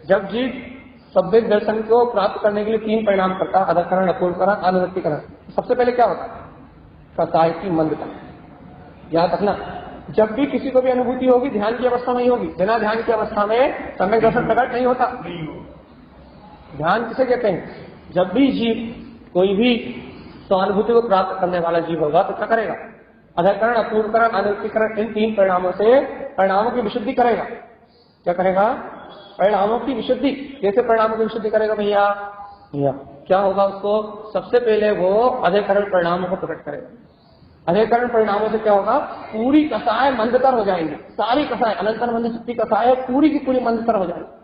जब जीव सम्यक दर्शन को प्राप्त करने के लिए 3 परिणाम करता है, अधःकरण, अपूर्वकरण, अनुवृत्तिकरण। सबसे पहले क्या होता है? कसाय की मंदता। याद रखना, जब भी किसी को भी अनुभूति होगी ध्यान की अवस्था में ही होगी, बिना ध्यान की अवस्था में सम्यक दर्शन प्रकट नहीं होता। ध्यान किसे कहते हैं? जब भी जीव कोई भी स्वानुभूति को प्राप्त करने वाला जीव होगा तो क्या करेगा? अधःकरण, अपूर्वकरण, अनुवृत्तिकरण, इन 3 परिणामों से परिणामों की विशुद्धि करेगा। क्या करेगा? परिणामों की विशुद्धि। कैसे परिणामों की विशुद्धि करेगा भैया? क्या होगा उसको? सबसे पहले वो अधःकरण परिणामों को प्रकट करेगा। अधःकरण परिणामों से क्या होगा? पूरी कसाय मंदतर हो जाएंगी, सारी कसाय, अनंतर मंद शक्ति कसाय पूरी की पूरी मंदतर हो जाएगी।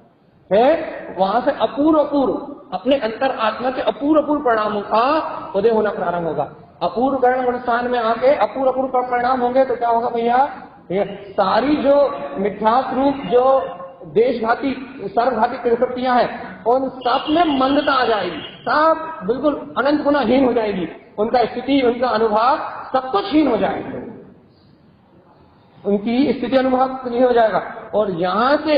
है वहां से अपूर्व अपने अंतर आत्मा के अपूर्व परिणामों का उदय होना प्रारंभ होगा। अपूर्व करण स्थान में आके अपूर्व परिणाम होंगे तो क्या होगा भैया? सारी जो मिथ्यात्व रूप जो देशघाती सर्वघाती प्रवृत्तियां हैं उन सब में मंदता आ जाएगी, सब बिल्कुल अनंत गुना हीन हो जाएगी, उनका स्थिति, उनका अनुभव सब कुछ हीन हो जाएगा, उनकी स्थिति अनुभव नहीं हो जाएगा। और यहाँ से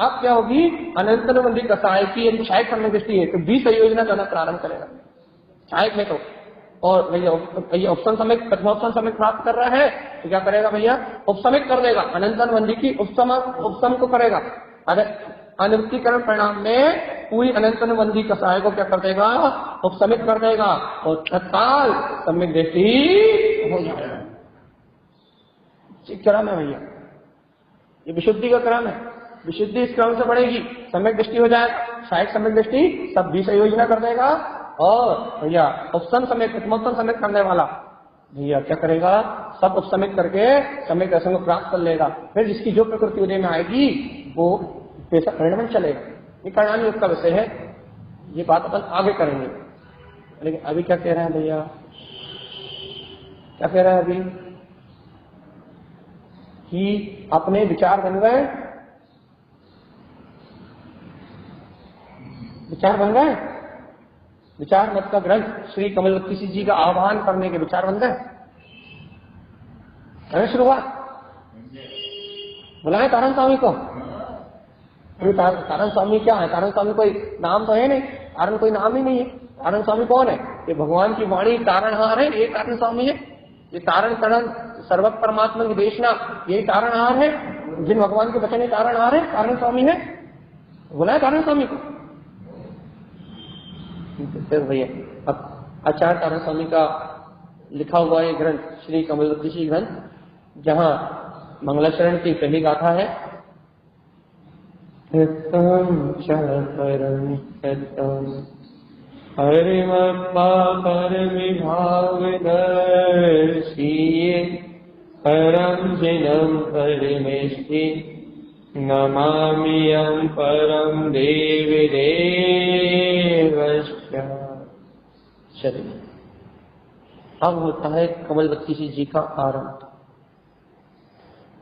अब क्या होगी? अनंतनमंदी कसाय की यदि क्षायिक सम्यक दृष्टि है तो 20 योजना करना प्रारंभ करेगा क्षायिक में तो। और भैया उपसम सम्यक, प्रथमोपसम सम्यक प्राप्त कर रहा है तो क्या करेगा भैया? उपसमित कर देगा, अनंतनमंदी की उपसम को करेगा। अगर अनुवृत्तिकरण परिणाम में पूरी अनंतनमंदी कसाय को क्या कर देगा? उपसमित कर देगा, और तत्काल सम्यक दृष्टि हो जाएगा। क्रम है भैया, ये विशुद्धि का क्रम है। विशुद्धि इस क्रम से बढ़ेगी, सम्यक दृष्टि हो जाएगा, क्षायिक सम्यक दृष्टि सब 20 योजना कर देगा। और भैया उपसम सम्यक, प्रथमोपसम सम्यक करने वाला भैया क्या करेगा? सब उपसमित करके सम्यक दर्शन को प्राप्त कर लेगा। फिर जिसकी जो प्रकृति उदय में आएगी वो परिणाम चलेगा। ये परिणाम योग का विषय है, ये बात अपन आगे करेंगे। लेकिन अभी क्या कह रहे हैं भैया? क्या कह रहे हैं अभी? कि अपने विचार बन गए, विचार बन गए, विचार मत का ग्रंथ श्री कमलवती जी का आह्वान करने के विचार बन गए। शुरुआत बुलाए तारण स्वामी को। तारण स्वामी क्या है? तारण स्वामी कोई नाम तो है नहीं, तारण कोई नाम ही नहीं है। तारण स्वामी कौन है? ये भगवान की वाणी तारणहार है, ये तारण स्वामी है। ये तारण तरण सर्वत परमात्मा की देशना, यही तारणहार है। जिन भगवान के वचन तारणहार है, तारण स्वामी है। बुलाए तारण स्वामी को। भैया अब आचार्य तारण स्वामी का लिखा हुआ ये ग्रंथ श्री कमलवती ग्रंथ, जहाँ मंगलाचरण की पहली गाथा है, हरिमप्पा परमिभाव दर्शिये परम जिनम परमेष्टि नमाम्यहं परम देवी देवस्य। चलिए, अब होता है कमलवती जी का आरंभ।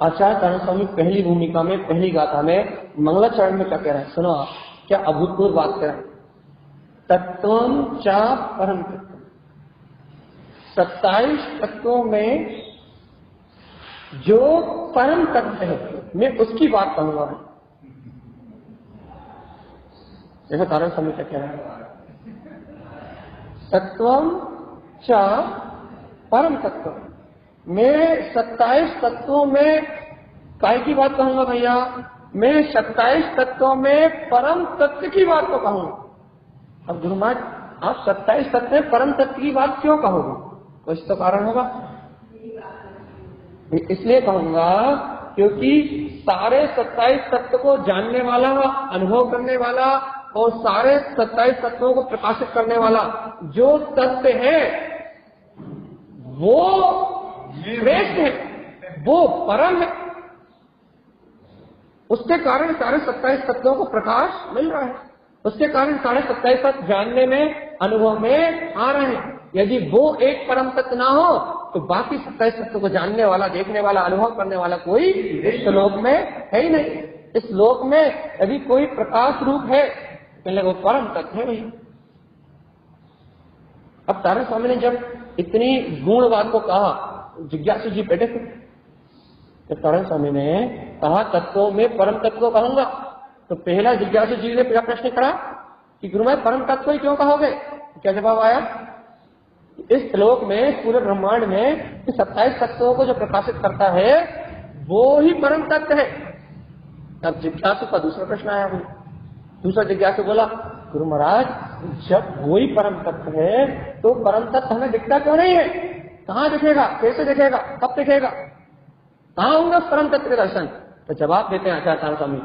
आचार्य तारण स्वामी पहली भूमिका में, पहली गाथा में मंगलाचरण में क्या कह रहे हैं? सुनो आप, क्या अभूतपूर्व बात कह रहे हैं। तत्वम चा परम तत्व, 27 तत्वों में जो परम तत्व है, मैं उसकी बात कहूंगा। देखो तारण स्वामी क्या कह रहे हैं। तत्वम चा परम तत्व, मैं 27 तत्वों में काय की बात कहूंगा भैया? मैं 27 तत्वों में परम तत्व की बात को कहूंगा। अब गुरु महाराज, आप 27 तत्व में परम तत्व की बात क्यों कहोगे? कुछ तो कारण होगा। इसलिए कहूंगा क्योंकि सारे 27 तत्व को जानने वाला, अनुभव करने वाला और सारे 27 तत्वों को प्रकाशित करने वाला जो तत्व है वो श्रेष्ठ है, वो परम है। उसके कारण सारे 27 तत्वों को प्रकाश मिल रहा है। उसके कारण सारे 27 तत्व जानने में, अनुभव में आ रहे हैं। यदि वो एक परम तत्व ना हो तो बाकी 27 तत्व को जानने वाला, देखने वाला, अनुभव करने वाला कोई इस लोक में है ही नहीं। इस लोक में यदि कोई प्रकाश रूप है तो वो परम तत्व है भैया। अब तारण स्वामी ने जब इतनी गुण बात को कहा, जिज्ञासु जी बैठे थे, तो तारण स्वामी ने कहा तत्वों में परम तत्व को कहूंगा। तो पहला जिज्ञासु जी ने पहला प्रश्न करा कि गुरु महाराज परम तत्व ही क्यों कहोगे? क्या जवाब आया? इस श्लोक में, पूरे ब्रह्मांड में 27 तत्वों को जो प्रकाशित करता है वो ही परम तत्व है। अब जिज्ञासु का दूसरा प्रश्न आया। दूसरा जिज्ञासु बोला, गुरु महाराज जब वही परम तत्व है तो परम तत्व हमें दिखता क्यों नहीं है? कहाँ दिखेगा? कैसे दिखेगा? कब दिखेगा? कहाँ होंगे उस परम तत्व के दर्शन? तो जवाब देते हैं आचार्य तारण स्वामी,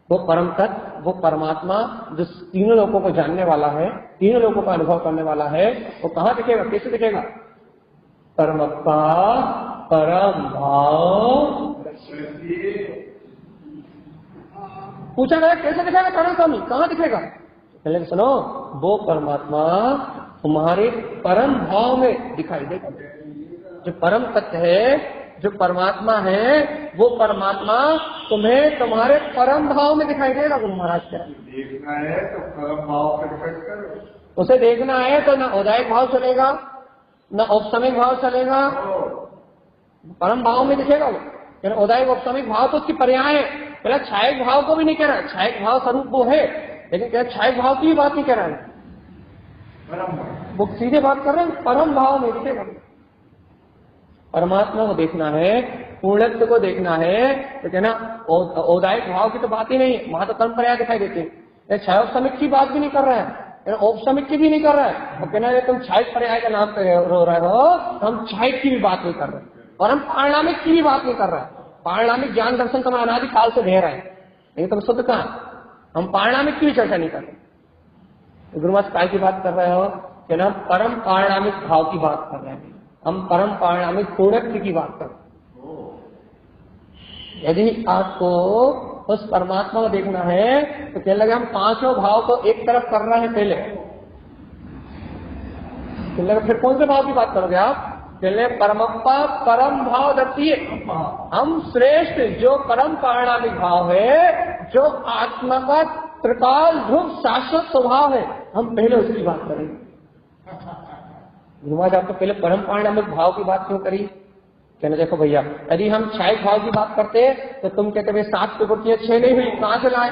वो परम तत्व, वो परमात्मा जो तीनों लोगों को जानने वाला है, तीनों लोगों का अनुभव करने वाला है, वो कहाँ दिखेगा? कैसे दिखेगा? परमत्ता परम भाव। पूछा गया कैसे दिखेगा तारण स्वामी, कहाँ दिखेगा? पहले सुनो, वो परमात्मा तुम्हारे परम भाव में दिखाई देगा। जो परम तत्व है, जो परमात्मा है, वो परमात्मा तुम्हें तुम्हारे परम भाव में दिखाई देगा। गुरु महाराज कह रहे हैं देखना है तो परम भाव प्रकट करो। उसे देखना है तो न औदायिक भाव चलेगा, न औपसमिक भाव चलेगा, परम भाव में दिखेगा वो। औदायिक औपसमिक भाव तो उसकी पर्याय है। पहले छायक भाव को भी नहीं कह रहा है, छायक भाव स्वरूप वो है, लेकिन क्या छायक भाव की बात नहीं कह रहा है, वो सीधे बात कर रहे हैं परम भाव में दिखेगा। परमात्मा को देखना है, पूर्णत्व को देखना है तो कहना औदायिक भाव की तो बात ही नहीं है, वहां तो कर्म पर्याय दिखाई देते हैं। छायोपसमिक की बात भी नहीं कर रहा है, औपसमिक की भी नहीं कर रहा है। और कहना है तुम छायक पर्याय का नाम पे रो रहे हो, तो हम छायक की भी बात नहीं कर रहे और हम पारिणामिक की भी बात नहीं कर रहे हैं। पारिणामिक ज्ञान दर्शन तो मैं अनादि काल से दे रहे हैं, लेकिन तुम शुद्ध कहाँ, हम पारिणामिक की भी चर्चा नहीं कर रहे। गुरु महाराज काय की बात कर रहे हो? कहना परम पारिणामिक भाव की बात कर रहे हैं, हम परम पारिणामिक पूर्णत्व की बात कर रहे हैं। यदि आपको उस परमात्मा को देखना है तो कहने लगे हम पांचों भाव को एक तरफ कर रहे हैं पहले, कहने लगे फिर कौन से भाव की बात करोगे आप? कहने परमप्पा परम भाव दत्तीय, हम श्रेष्ठ जो परम पारिणामिक भाव है, जो आत्मा का त्रिकाल ध्रुव शाश्वत स्वभाव है, हम पहले उसकी बात करेंगे। गुरुवाज आपको पहले परम पारिणामिक भाव की बात क्यों करी? कहने देखो भैया, यदि हम छायक भाव की बात करते तो तुम कहते भाई 7 प्रकृतियां 6 नहीं हुई, कहां से लाए?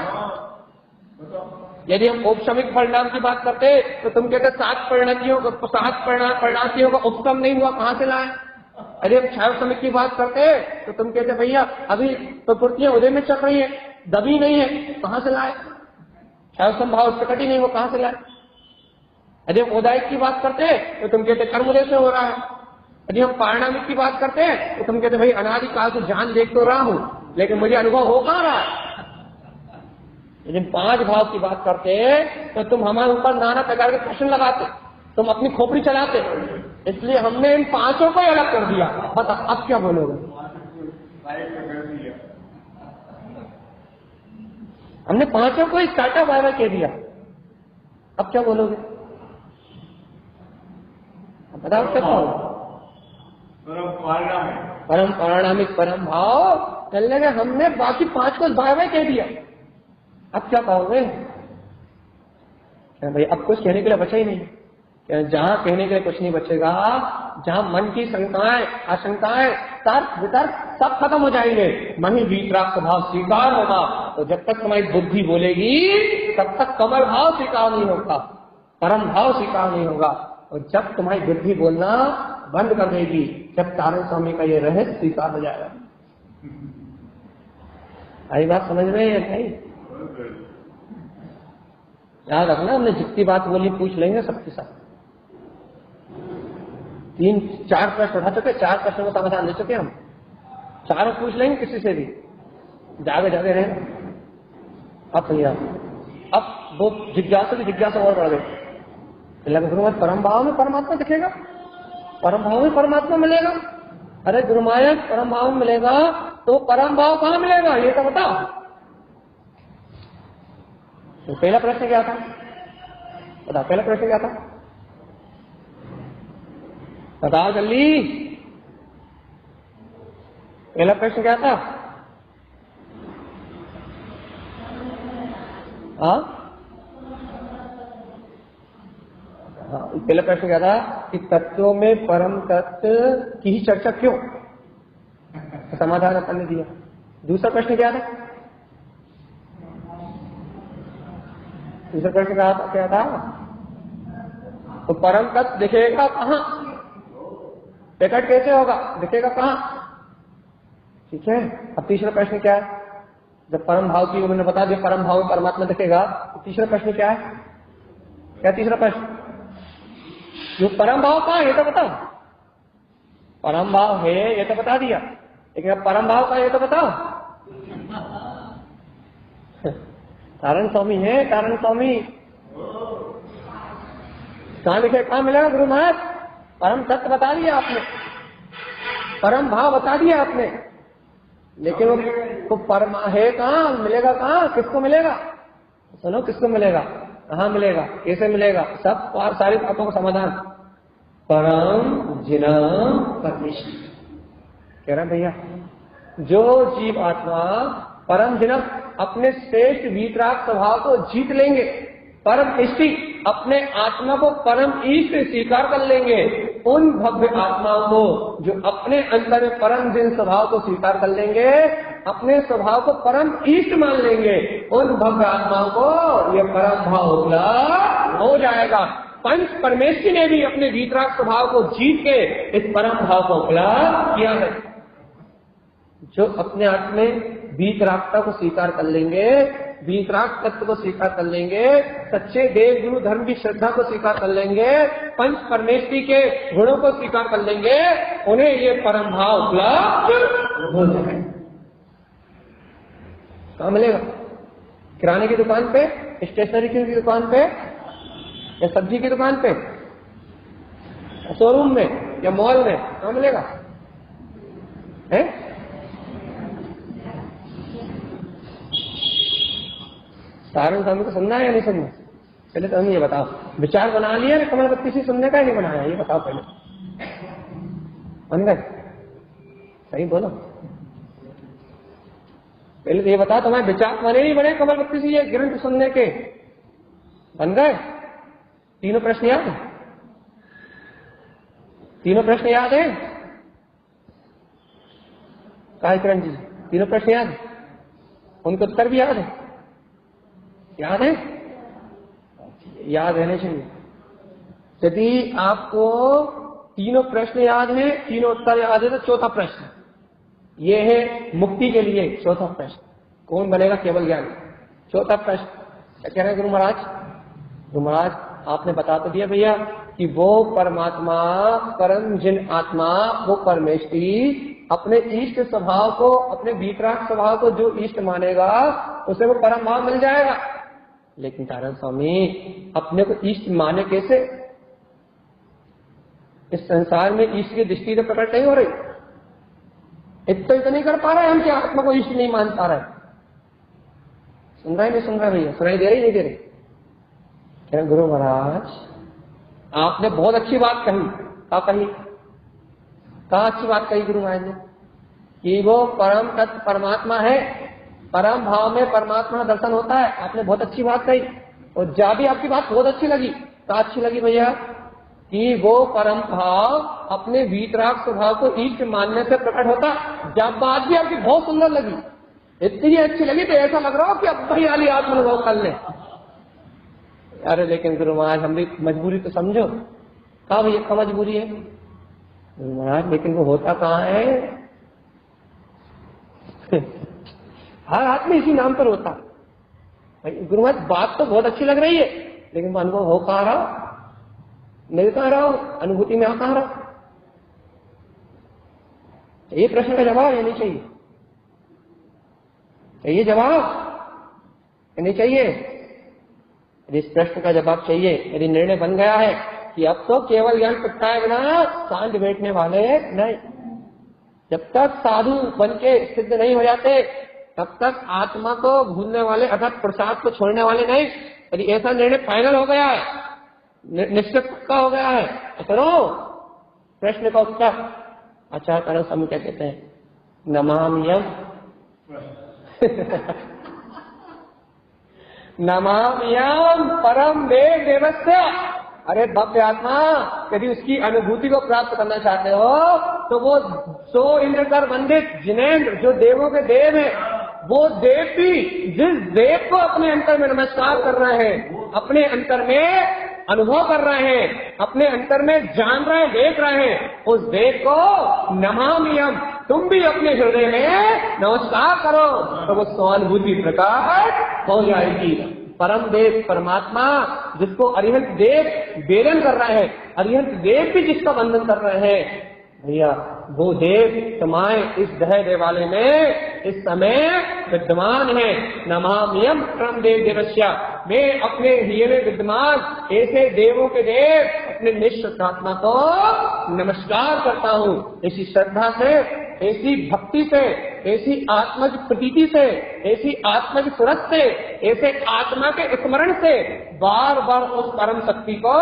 यदि हम औपसमिक परिणाम की बात करते तो तुम कहते 7 परिणतियों को, 7 परिणातियों का उपसम नहीं हुआ, कहां से लाए? यदि हम छायोपसमिक की बात करते तो तुम कहते भैया अभी प्रकृतियां उदय में चल रही है, दबी नहीं है, कहां से लाए? छायोपसम भाव प्रकट ही नहीं हुआ, कहां से लाए? यदि हम औदायिक की बात करते तो तुम कहते कर्मोदय से हो रहा है। यदि हम पारिणामिक की बात करते हैं तो तुम कहते भाई अनादि काल से जान देख तो रहा हूं, लेकिन मुझे अनुभव हो कहां रहा है। यदि 5 भाव की बात करते तो तुम हमारे ऊपर नाना प्रकार के प्रश्न लगाते, तुम अपनी खोपड़ी चलाते, इसलिए हमने इन 5 को ही अलग कर दिया। बता अब क्या बोलोगे? हमने पांचों को इस टाटा बाय बाय कह दिया, अब क्या बोलोगे? बताओ क्या कहोगे? परम पारणामिक परम भाव चलने गए, हमने बाकी पांच को बाय बाय कह दिया, अब क्या कहोगे? भाई अब कुछ कहने के लिए बचा ही नहीं। जहां कहने के लिए कुछ नहीं बचेगा, जहां मन की शंकाएं, आशंकाएं, तर्क वितर्क सब खत्म हो जाएंगे, मन ही वीतराग स्वभाव स्वीकार होगा। तो जब तक तुम्हारी बुद्धि बोलेगी तब तक कमल भाव स्वीकार नहीं होगा, परम भाव स्वीकार नहीं होगा। और जब तुम्हारी बुद्धि बोलना बंद कर देगी, जब तारण स्वामी का ये रहस्य स्वीकार हो जाएगा। आई बात समझ में है भाई? याद रखना, हमने जितनी बात बोली पूछ लेंगे सबके साथ। 3-4 प्रश्न उठा चुके, 4 प्रश्नों का समाधान दे चुके हम, चारों पूछ लेंगे किसी से भी, जागे जागे रहेगा। अब भैया अब वो जिज्ञासा की जिज्ञासा और बढ़ गई। गुरुमाया परम भाव में परमात्मा दिखेगा, परम भाव में परमात्मा मिलेगा। अरे गुरुमाया परम भाव में मिलेगा तो परम भाव कहाँ मिलेगा ये तो बताओ। तो पहला प्रश्न क्या था? बताओ पहला प्रश्न क्या था? बताओ जल्दी, पहला प्रश्न क्या था? हाँ, पहला प्रश्न क्या था कि तत्वों में परम तत्व की ही चर्चा क्यों? समाधान अपन ने दिया। दूसरा प्रश्न क्या था? दूसरा प्रश्न क्या था? तो परम तत्व दिखेगा कहाँ, प्रकट कैसे होगा, दिखेगा कहाँ? ठीक है। अब तीसरा प्रश्न क्या है? जब परम भाव की उन्होंने बता दिया परम भाव में परमात्मा दिखेगा, तो तीसरा प्रश्न क्या है? क्या तीसरा प्रश्न? जो परम भाव कहाँ है ये तो बताओ। परम भाव है ये तो बता दिया, लेकिन अब परम भाव का ये तो बताओ। तारण स्वामी है, तारण स्वामी कहाँ लिखे, कहाँ मिलेगा गुरु महाराज? परम तत्व बता दिया आपने, परम भाव बता दिया आपने, लेकिन वो परम है कहाँ, मिलेगा कहाँ, किसको मिलेगा? सुनो, किसको मिलेगा, कहाँ मिलेगा, कैसे मिलेगा? सब सारी बातों का समाधान परम जिनम परमेश्वर कह रहा भैया। जो जीव आत्मा परम जिनम अपने श्रेष्ठ वीतराग स्वभाव को जीत लेंगे, परम इष्टि अपने आत्मा को परम ईष्ट स्वीकार कर लेंगे, उन भव्य आत्माओं को जो अपने अंदर में परम जिन स्वभाव को स्वीकार कर लेंगे, अपने स्वभाव को परम ईष्ट मान लेंगे, उन भव्य आत्माओं को यह परम भाव उपलब्ध हो जाएगा। पंच परमेश्वर ने भी अपने वीतराग स्वभाव को जीत के इस परम भाव को उपलब्ध किया है। जो अपने आप में वीतरागता को स्वीकार कर लेंगे, वीतराग तत्व को स्वीकार कर लेंगे, सच्चे देव गुरु धर्म की श्रद्धा को स्वीकार कर लेंगे, पंच परमेश्वरी के गुणों को स्वीकार कर लेंगे, उन्हें ये परम भाव उपलब्ध हो जाए। कहाँ मिलेगा? किराने की दुकान पे, स्टेशनरी की दुकान पे, या सब्जी की दुकान पे, शोरूम में या मॉल में? कहाँ मिलेगा? है तारण स्वामी को सुनना है या नहीं सुनना? पहले तो हम ये बताओ, विचार बना लिया ना कमल बत्ती से सुनने का ही नहीं बनाया, ये बताओ पहले। बन गए? सही बोलो, पहले तो ये बताओ तुम्हारे विचार बने नहीं बने कमल बत्ती से ये ग्रंथ सुनने के? बन गए? तीनों प्रश्न याद है? तीनों प्रश्न याद है? काय किरण जी, तीनों प्रश्न याद है? उनके उत्तर भी याद है? याद है? याद रहने चाहिए। यदि आपको तीनों प्रश्न याद है, तीनों उत्तर याद है, तो चौथा प्रश्न ये है मुक्ति के लिए। चौथा प्रश्न, कौन बनेगा केवल ज्ञान? चौथा प्रश्न क्या कह रहे हैं गुरु महाराज? गुरु महाराज आपने बता तो दिया भैया कि वो परमात्मा, परम जिन आत्मा, वो परमेश्वरी अपने इष्ट स्वभाव को, अपने वीतराग स्वभाव को जो इष्ट मानेगा उसे वो परम भाव मिल जाएगा। लेकिन तारण स्वामी अपने को इष्ट माने कैसे? इस संसार में इष्ट की दृष्टि तो प्रकट नहीं हो रही, इतना नहीं कर पा रहे हम कि आत्मा को इष्ट नहीं मान पा रहे। सुन रहा है नहीं सुन रहा भैया? सुनाई दे रही नहीं दे रही? कह रहे गुरु महाराज आपने बहुत अच्छी बात कही। क्या कही? कहा अच्छी बात कही गुरु महाराज ने कि वो परम तत्व परमात्मा है, परम भाव में परमात्मा दर्शन होता है। आपने बहुत अच्छी बात कही और जा भी आपकी बात बहुत अच्छी लगी। क्या अच्छी लगी भैया? कि वो परम भाव अपने वीतराग स्वभाव को ईश्वर के मानने से प्रकट होता। जब बात भी आपकी बहुत सुंदर लगी, इतनी अच्छी लगी तो ऐसा लग रहा हो कि अब भाई वाली आत्मानुभव कर ले। अरे लेकिन गुरु महाराज हमारी मजबूरी तो समझो। कहा भैया क्या मजबूरी है? गुरु महाराज लेकिन वो होता कहाँ है? हर आदमी इसी नाम पर होता। गुरु महाराज बात तो बहुत अच्छी लग रही है लेकिन वो अनुभव हो कहाँ रहा? मिल कहाँ रहा? अनुभूति में आ कहाँ रहा? ये प्रश्न का जवाब या नहीं चाहिए? चाहिए जवाब या नहीं चाहिए? यदि इस प्रश्न का जवाब चाहिए, यदि निर्णय बन गया है कि अब तो केवल ज्ञान प्रगटाए बिना शांत बैठने वाले नहीं, जब तक साधु बन के सिद्ध नहीं हो जाते तब तक आत्मा को भूलने वाले अर्थात प्रसाद को छोड़ने वाले नहीं। यदि ऐसा निर्णय फाइनल हो गया है, निश्चित पक्का हो गया है, तो करो प्रश्न का उत्तर। अच्छा करो समय क्या कहते हैं? नमाम्यम नमाम्यम परम देव देवस्य। अरे भव्य आत्मा, यदि उसकी अनुभूति को प्राप्त करना चाहते हो तो वो सो इंद्रकर वंदित जिनेन्द्र जो देवों के देव है, वो देव भी जिस देव को अपने अंतर में नमस्कार कर रहे हैं, अपने अंतर में अनुभव कर रहे हैं, अपने अंतर में जान रहे हैं, देख रहे हैं, उस देव को नमाम्यम तुम भी अपने हृदय में नमस्कार करो तो वो स्वानुभूति प्रकाश हो जाएगी। परम देव परमात्मा जिसको अरिहंत देव बेलन कर रहे हैं, अरिहंत देव भी जिसका वंदन कर रहे हैं भैया, वो देव समाये इस दह देवालय में इस समय विद्यमान है। नमाम्यम परम देव देवस्या, मैं अपने हृदय में विद्यमान ऐसे देवों के देव अपने निश्चित आत्मा को नमस्कार करता हूँ। ऐसी श्रद्धा से, ऐसी भक्ति से, ऐसी आत्मा की प्रतीति से, ऐसी आत्मा की सुरत से, ऐसे आत्मा के स्मरण से बार बार उस परम शक्ति को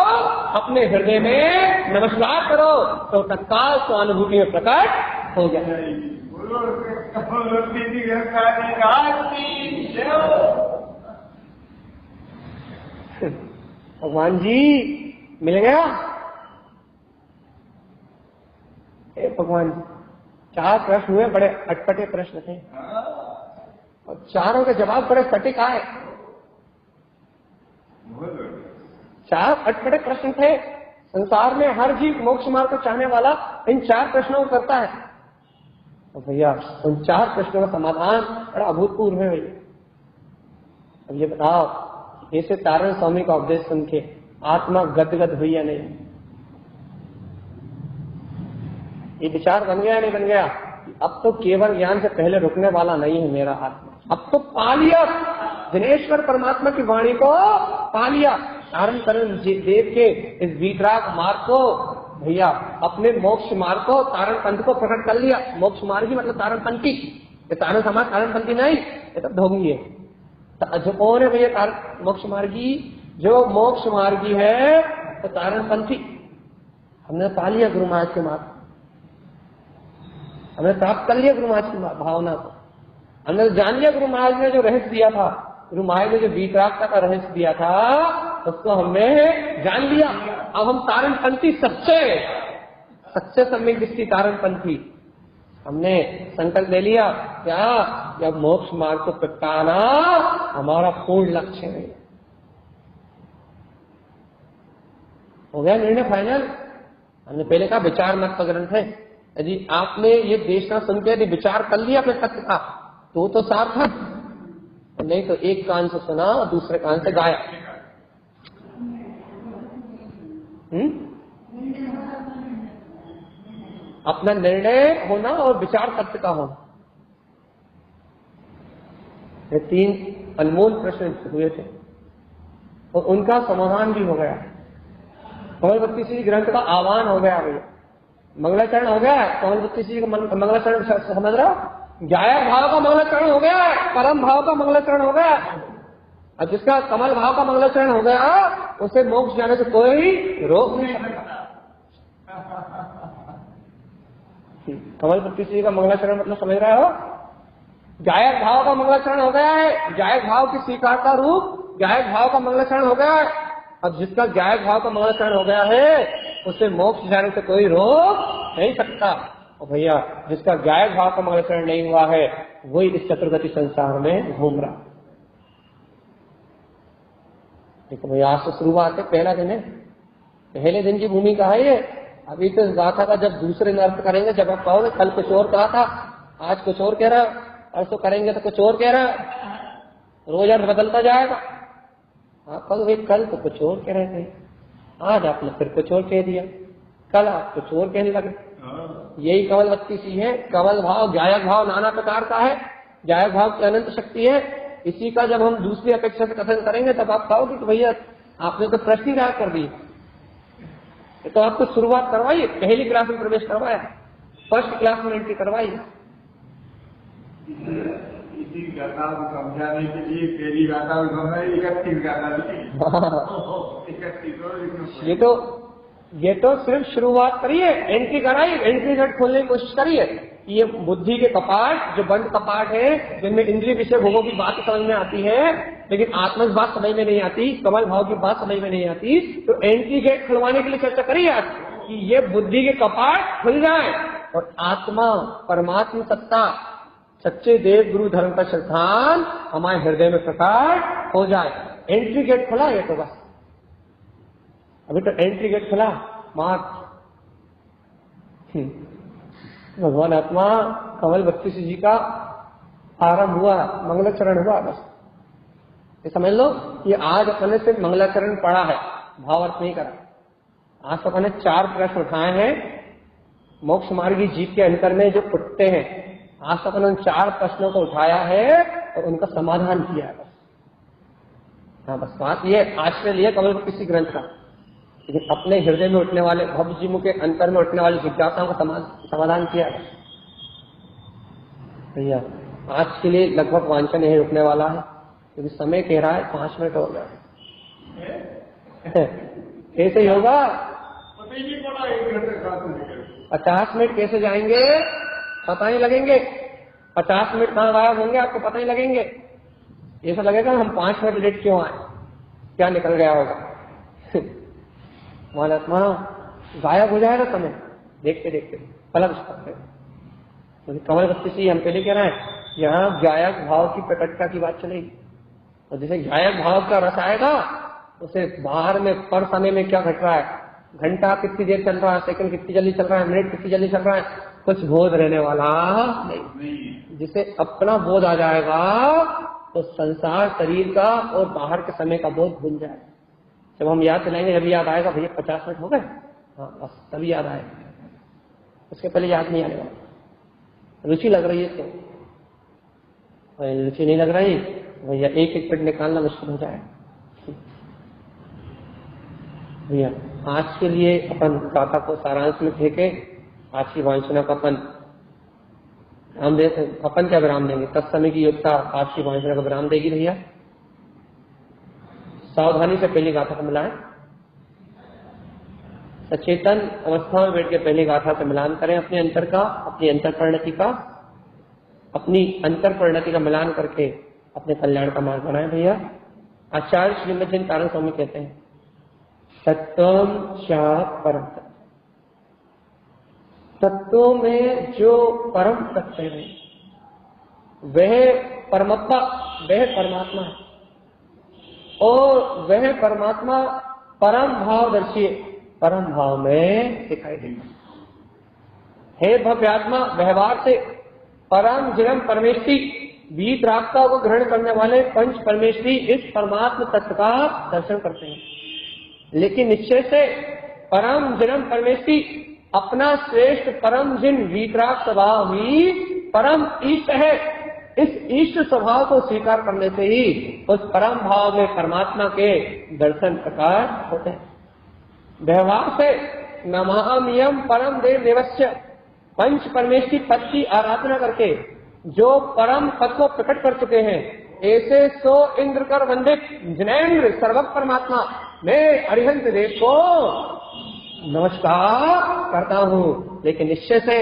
अपने हृदय में नमस्कार करो तो तत्काल स्वानुभूति में प्रकट हो गया। भगवान जी मिल गया? भगवान जी 4 प्रश्न हुए, बड़े अटपटे प्रश्न थे और चारों के जवाब बड़े सटीक आए। 4 अटपटे प्रश्न थे। संसार में हर जीव मोक्ष मार्ग को चाहने वाला इन 4 प्रश्नों को करता है। तो भैया उन 4 प्रश्नों का समाधान बड़ा अभूतपूर्व है भैया। अब ये बताओ, ऐसे तारण स्वामी का उपदेश सुन के आत्मा गदगद हुई या नहीं? ये विचार बन गया नहीं बन गया? अब तो केवल ज्ञान से पहले रुकने वाला नहीं है मेरा आत्मा, अब तो पा लिया दिनेश्वर परमात्मा की वाणी को, पा लिया। धारण करण देव के इस वीतराग मार्ग को भैया, अपने मोक्ष मार्ग को, तारण पंथ को प्रकट कर लिया। मोक्ष मार्ग ही मतलब तारण पंथी, ये तारण समाज तारण पंथी नहीं, ये तो ढोंगी है। जो कौन है भैया मोक्ष मार्गी? जो मोक्ष मार्गी है तो तारण पंथी। हमने पा लिया गुरु महाराज के मार्ग, हमने प्राप्त कर लिया गुरु महाराज की भावना को, हमने जान लिया गुरु महाराज ने जो रहस्य दिया था, गुरु महाराज ने जो वीतरागता का रहस्य दिया था उसको हमने जान लिया। अब हम तारण पंथी सच्चे सम्यक दृष्टि तारण पंथी हमने संकल्प ले लिया क्या? जब मोक्ष मार्ग को प्रगटाना हमारा पूर्ण लक्ष्य है। हो गया निर्णय फाइनल। हमने पहले कहा विचार मत का ग्रंथ है। यदि आपने ये देखना सुनते यदि विचार कर लिया अपने सत्य का तो सार्थक, नहीं तो एक कान से सुना और दूसरे कान से गाया। अपना निर्णय होना और विचार सत्य का होना, ये 3 अनमोल प्रश्न हुए थे और उनका समाधान भी हो गया। कमलवती श्री ग्रंथ का आह्वान हो गया भैया, मंगलाचरण हो गया। कमलवती श्री का मंगलाचरण समझ रहा, गायक भाव का मंगलाचरण हो गया, परम भाव का मंगलाचरण हो गया। और जिसका कमल भाव का मंगलाचरण हो गया उसे मोक्ष जाने से कोई रोक नहीं सकता। कमल वृत्ति का मंगलाचरण मतलब समझ रहे हो? जायक भाव का मंगलाचरण हो गया है, जायक भाव की स्वीकार का रूप जायक भाव का मंगलाचरण हो गया है। अब जिसका जायक भाव का मंगलाचरण हो गया है उसे मोक्ष जाने से कोई रोक नहीं सकता। और भैया जिसका जायक भाव का मंगलाचरण नहीं हुआ है वही इस चतुर्गति संसार में घूम रहा। देखो भैया आज तो शुरुआत है, पहला दिन है, पहले दिन की भूमिका है ये। अभी तो इस गाथा का जब दूसरे नर्थ करेंगे, जब आप कहोगे कल कुछ और कहा था, आज कुछ और कह रहा, परसों करेंगे तो कुछ और कह रहा, रोज अर्थ बदलता जाएगा। आप कहोगे कल तो कुछ और कह रहे थे, आज आपने फिर कुछ और कह दिया, कल आप कुछ और कहने लगे। यही कमल वत्ती सी है। कमल भाव जायक भाव नाना प्रकार का है, जायक भाव की अनंत शक्ति है। इसी का जब हम दूसरी अपेक्षा से कथन करेंगे तब आप कहोगे कि भैया आपने तो प्रश्न ही राय कर दी, तो आपको शुरुआत करवाइए, पहली क्लास में प्रवेश करवाया, फर्स्ट क्लास में एंट्री करवाइए। इसी गाथा को समझाने के लिए पहली गाथा को समझा 31 गाथा दी। ये तो सिर्फ शुरुआत करिए, एंट्री कराइए, एंट्री गेट खोलने की कोशिश करिए। ये बुद्धि के कपाट जो बंद कपाट है, जिनमें इंद्रिय विषय भोगों की बात समझ में आती है लेकिन आत्मा की बात समझ में नहीं आती, कमल भाव की बात समझ में नहीं आती, तो एंट्री गेट खुलवाने के लिए चर्चा करिए आज कि ये बुद्धि के कपाट खुल जाए और आत्मा परमात्मा सत्ता सच्चे देव गुरु धर्म का सिद्धांत हमारे हृदय में प्रकाश हो जाए। एंट्री गेट खुला ये तो बस, अभी तो एंट्री गेट खुला मार्च। भगवान आत्मा कमल बत्ती जी का आरंभ हुआ, मंगलाचरण हुआ बस। ये समझ लो कि आज अपने से मंगलाचरण पड़ा है, भाव अर्थ नहीं करा। आज तो अपने 4 प्रश्न उठाए हैं मोक्ष मार्गी जीव के अंतर में जो उठते हैं। आज तो अपने उन 4 प्रश्नों को उठाया है और उनका समाधान किया है बस। हाँ बस बात ये आज के लिए कमल किसी ग्रंथ का, लेकिन अपने हृदय में उठने वाले भव जीवों के अंतर में उठने वाली जिज्ञासाओं का समाधान किया है भैया। आज के लिए लगभग वांछन यही रुकने वाला है क्योंकि समय कह रहा है 5 मिनट हो गया। कैसे ही होगा? 50 मिनट कैसे जाएंगे पता नहीं लगेंगे। 50 मिनट कहाँ गायब होंगे आपको पता नहीं लगेंगे। ऐसा लगेगा हम 5 मिनट लेट क्यों आए, क्या निकल गया होगा। महात्मा गायब हो जाएगा समय देखते देखते पलक सकते। कमल बत्ती से हम पहले कह रहे हैं यहाँ गायक भाव की प्रकटता की बात चलेगी और जैसे गायक भाव का रस आएगा उसे बाहर में पर समय में क्या घट रहा है, घंटा कितनी देर चल रहा है, सेकंड कितनी जल्दी चल रहा है, मिनट कितनी जल्दी चल रहा है, कुछ बोध रहने वाला नहीं। जिसे अपना बोध आ जाएगा तो संसार शरीर का और बाहर के समय का बोध भूल जाएगा। जब हम याद चलाएंगे जब याद आएगा भैया 50 मिनट हो गए, हाँ बस तभी याद आएगा, उसके पहले याद नहीं आने वाला। रुचि लग रही है तो, रुचि नहीं लग रही भैया 1-1 मिनट निकालना मुश्किल हो जाएगा। भैया आज के लिए अपन गाथा को सारांश में फेंके, आज की वांछना का हम अपन क्या विराम देंगे, तत्समय की योग्यता आज की वांछना का विराम देगी भैया। सावधानी से पहली गाथा को मिलाएं, सचेतन अवस्था में बैठ के पहली गाथा से मिलान करें अपने अंतर का, अपनी अंतर परिणति का, अपनी अंतर परिणति का मिलान करके अपने कल्याण का मार्ग बनाएं भैया। आचार्य श्रीमद जिन कारण स्वामी कहते हैं तत्वम चा परम तत्व, तत्वों में जो परम तत्व है वह परमात्मा, वह परमात्मा है और वह परमात्मा परम भावदर्शी, परम भाव में दिखाई देता है। भव्यात्मा व्यवहार से परम जन्म परमेष्टि वीतरागता को ग्रहण करने वाले पंच परमेष्टि इस परमात्मा तत्व का दर्शन करते हैं, लेकिन निश्चय से परम जन्म परमेष्टि अपना श्रेष्ठ परम जिन वीतराग स्वभाव ही परम ईष्ट है। इस ईष्ट स्वभाव को स्वीकार करने से ही उस परम भाव में परमात्मा के दर्शन प्रकाश होते हैं। व्यवहार से नमाम्यम परम देव देवस्य पंच परमेष्टि पद की आराधना करके जो परम पद को प्रकट कर चुके हैं ऐसे सो इंद्र कर वंदित जिनेन्द्र सर्वक परमात्मा मैं अरिहंत देव को नमस्कार करता हूँ। लेकिन निश्चय से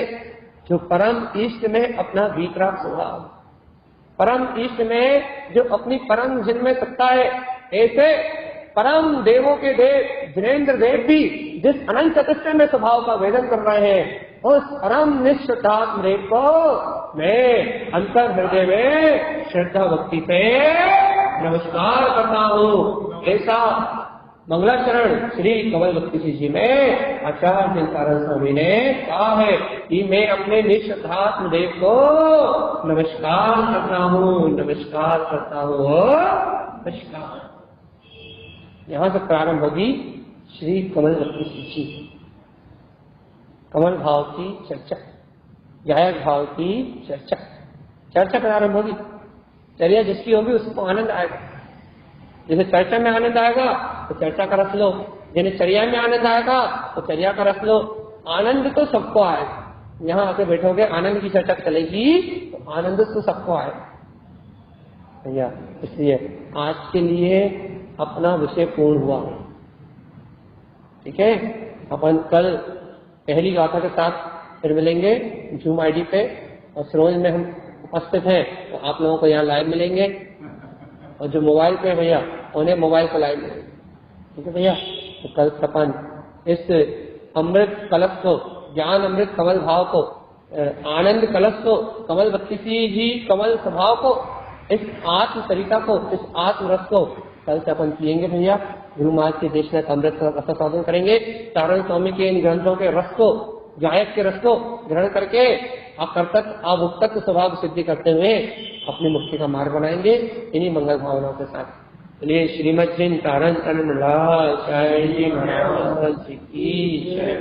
जो परम इष्ट में अपना वीतराग स्वभाव, परम इष्ट में जो अपनी परम जिनमें सत्ता है, ऐसे परम देवों के देव जिनेन्द्र देव भी जिस अनंत चतुष्टय में स्वभाव का वेदन कर रहे हैं, उस परम निष्ठात्म देव को मैं अंतर हृदय में श्रद्धा भक्ति से नमस्कार करता हूँ। ऐसा मंगलाचरण श्री कमल बख्शी जी में आचार्य चिंतारण स्वामी ने कहा है कि मैं अपने निष्ठात्म देव को नमस्कार करता हूँ, नमस्कार करता हूँ, नमस्कार। यहाँ से प्रारंभ होगी श्री कमल बख्शी जी कमल भाव की चर्चा, गायक भाव की चर्चा, चर्चा प्रारंभ होगी। चर्या जिसकी होगी उसको आनंद आएगा। जैसे चर्चा में आनंद आएगा तो चर्चा का रस लो, जिन्हें चर्या में आनंद आएगा तो चर्या का रस लो। आनंद तो सबको आएगा। यहाँ आके बैठोगे, आनंद की चर्चा चलेगी तो आनंद तो सबको आएगा भैया। इसलिए आज के लिए अपना विषय पूर्ण हुआ। ठीक है, अपन कल पहली गाथा के साथ फिर मिलेंगे जूम आईडी पे, और सरोज में हम उपस्थित हैं तो आप लोगों को यहाँ लाइव मिलेंगे, और जो मोबाइल पे भैया उन्हें मोबाइल को लाइव मिलेंगे। ठीक है भैया, तो कल अपन इस अमृत कलश को, ज्ञान अमृत कमल भाव को, आनंद कलश को, कमल बख्शी जी कमल स्वभाव को, इस आत्म सरिता को, इस आत्म रस को कल से अपन पियेंगे भैया। गुरु महाराज के देशनाथ अमृत का रस साधन करेंगे। तारण स्वामी के इन ग्रंथों के रस को, गायक के रस को ग्रहण करके अकर्तक अभुक्तक स्वभाव सिद्धि करते हुए अपनी मुक्ति का मार्ग बनाएंगे इन्हीं मंगल भावनाओं के साथ। चलिए श्रीमद जिन तारण लाल जी महाराज की जय।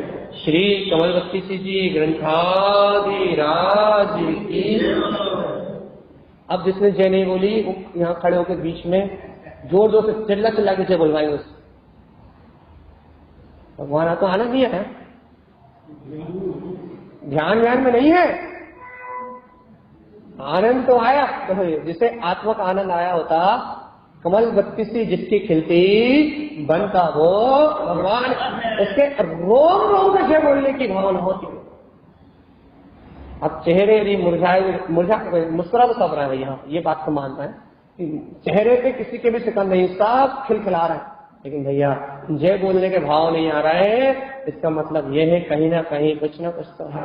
श्री कमल बख्शी जी ग्रंथाधिराज की। अब जिसने जय नहीं बोली वो यहाँ खड़े होकर बीच में जोर जोर से चिल्ला चिल्ला के जय बोलवाएंगे उससे। भगवान तो आनंद ही है, ध्यान व्यान में नहीं है, आनंद तो आया। तो जिसे आत्मक आनंद आया होता, कमल बत्तीसी जिसकी खिलती बनता वो भगवान, उसके रोम रोम से जय बोलने की भावना होती। अब चेहरे यदि मुस्कुरा तो सब रहा है भैया, ये बात को मानता है, चेहरे पे किसी के भी शिकन नहीं, सब खिलखिला रहा है, लेकिन भैया जय बोलने के भाव नहीं आ रहा है। इसका मतलब ये है कहीं ना कहीं कुछ ना कुछ तो है।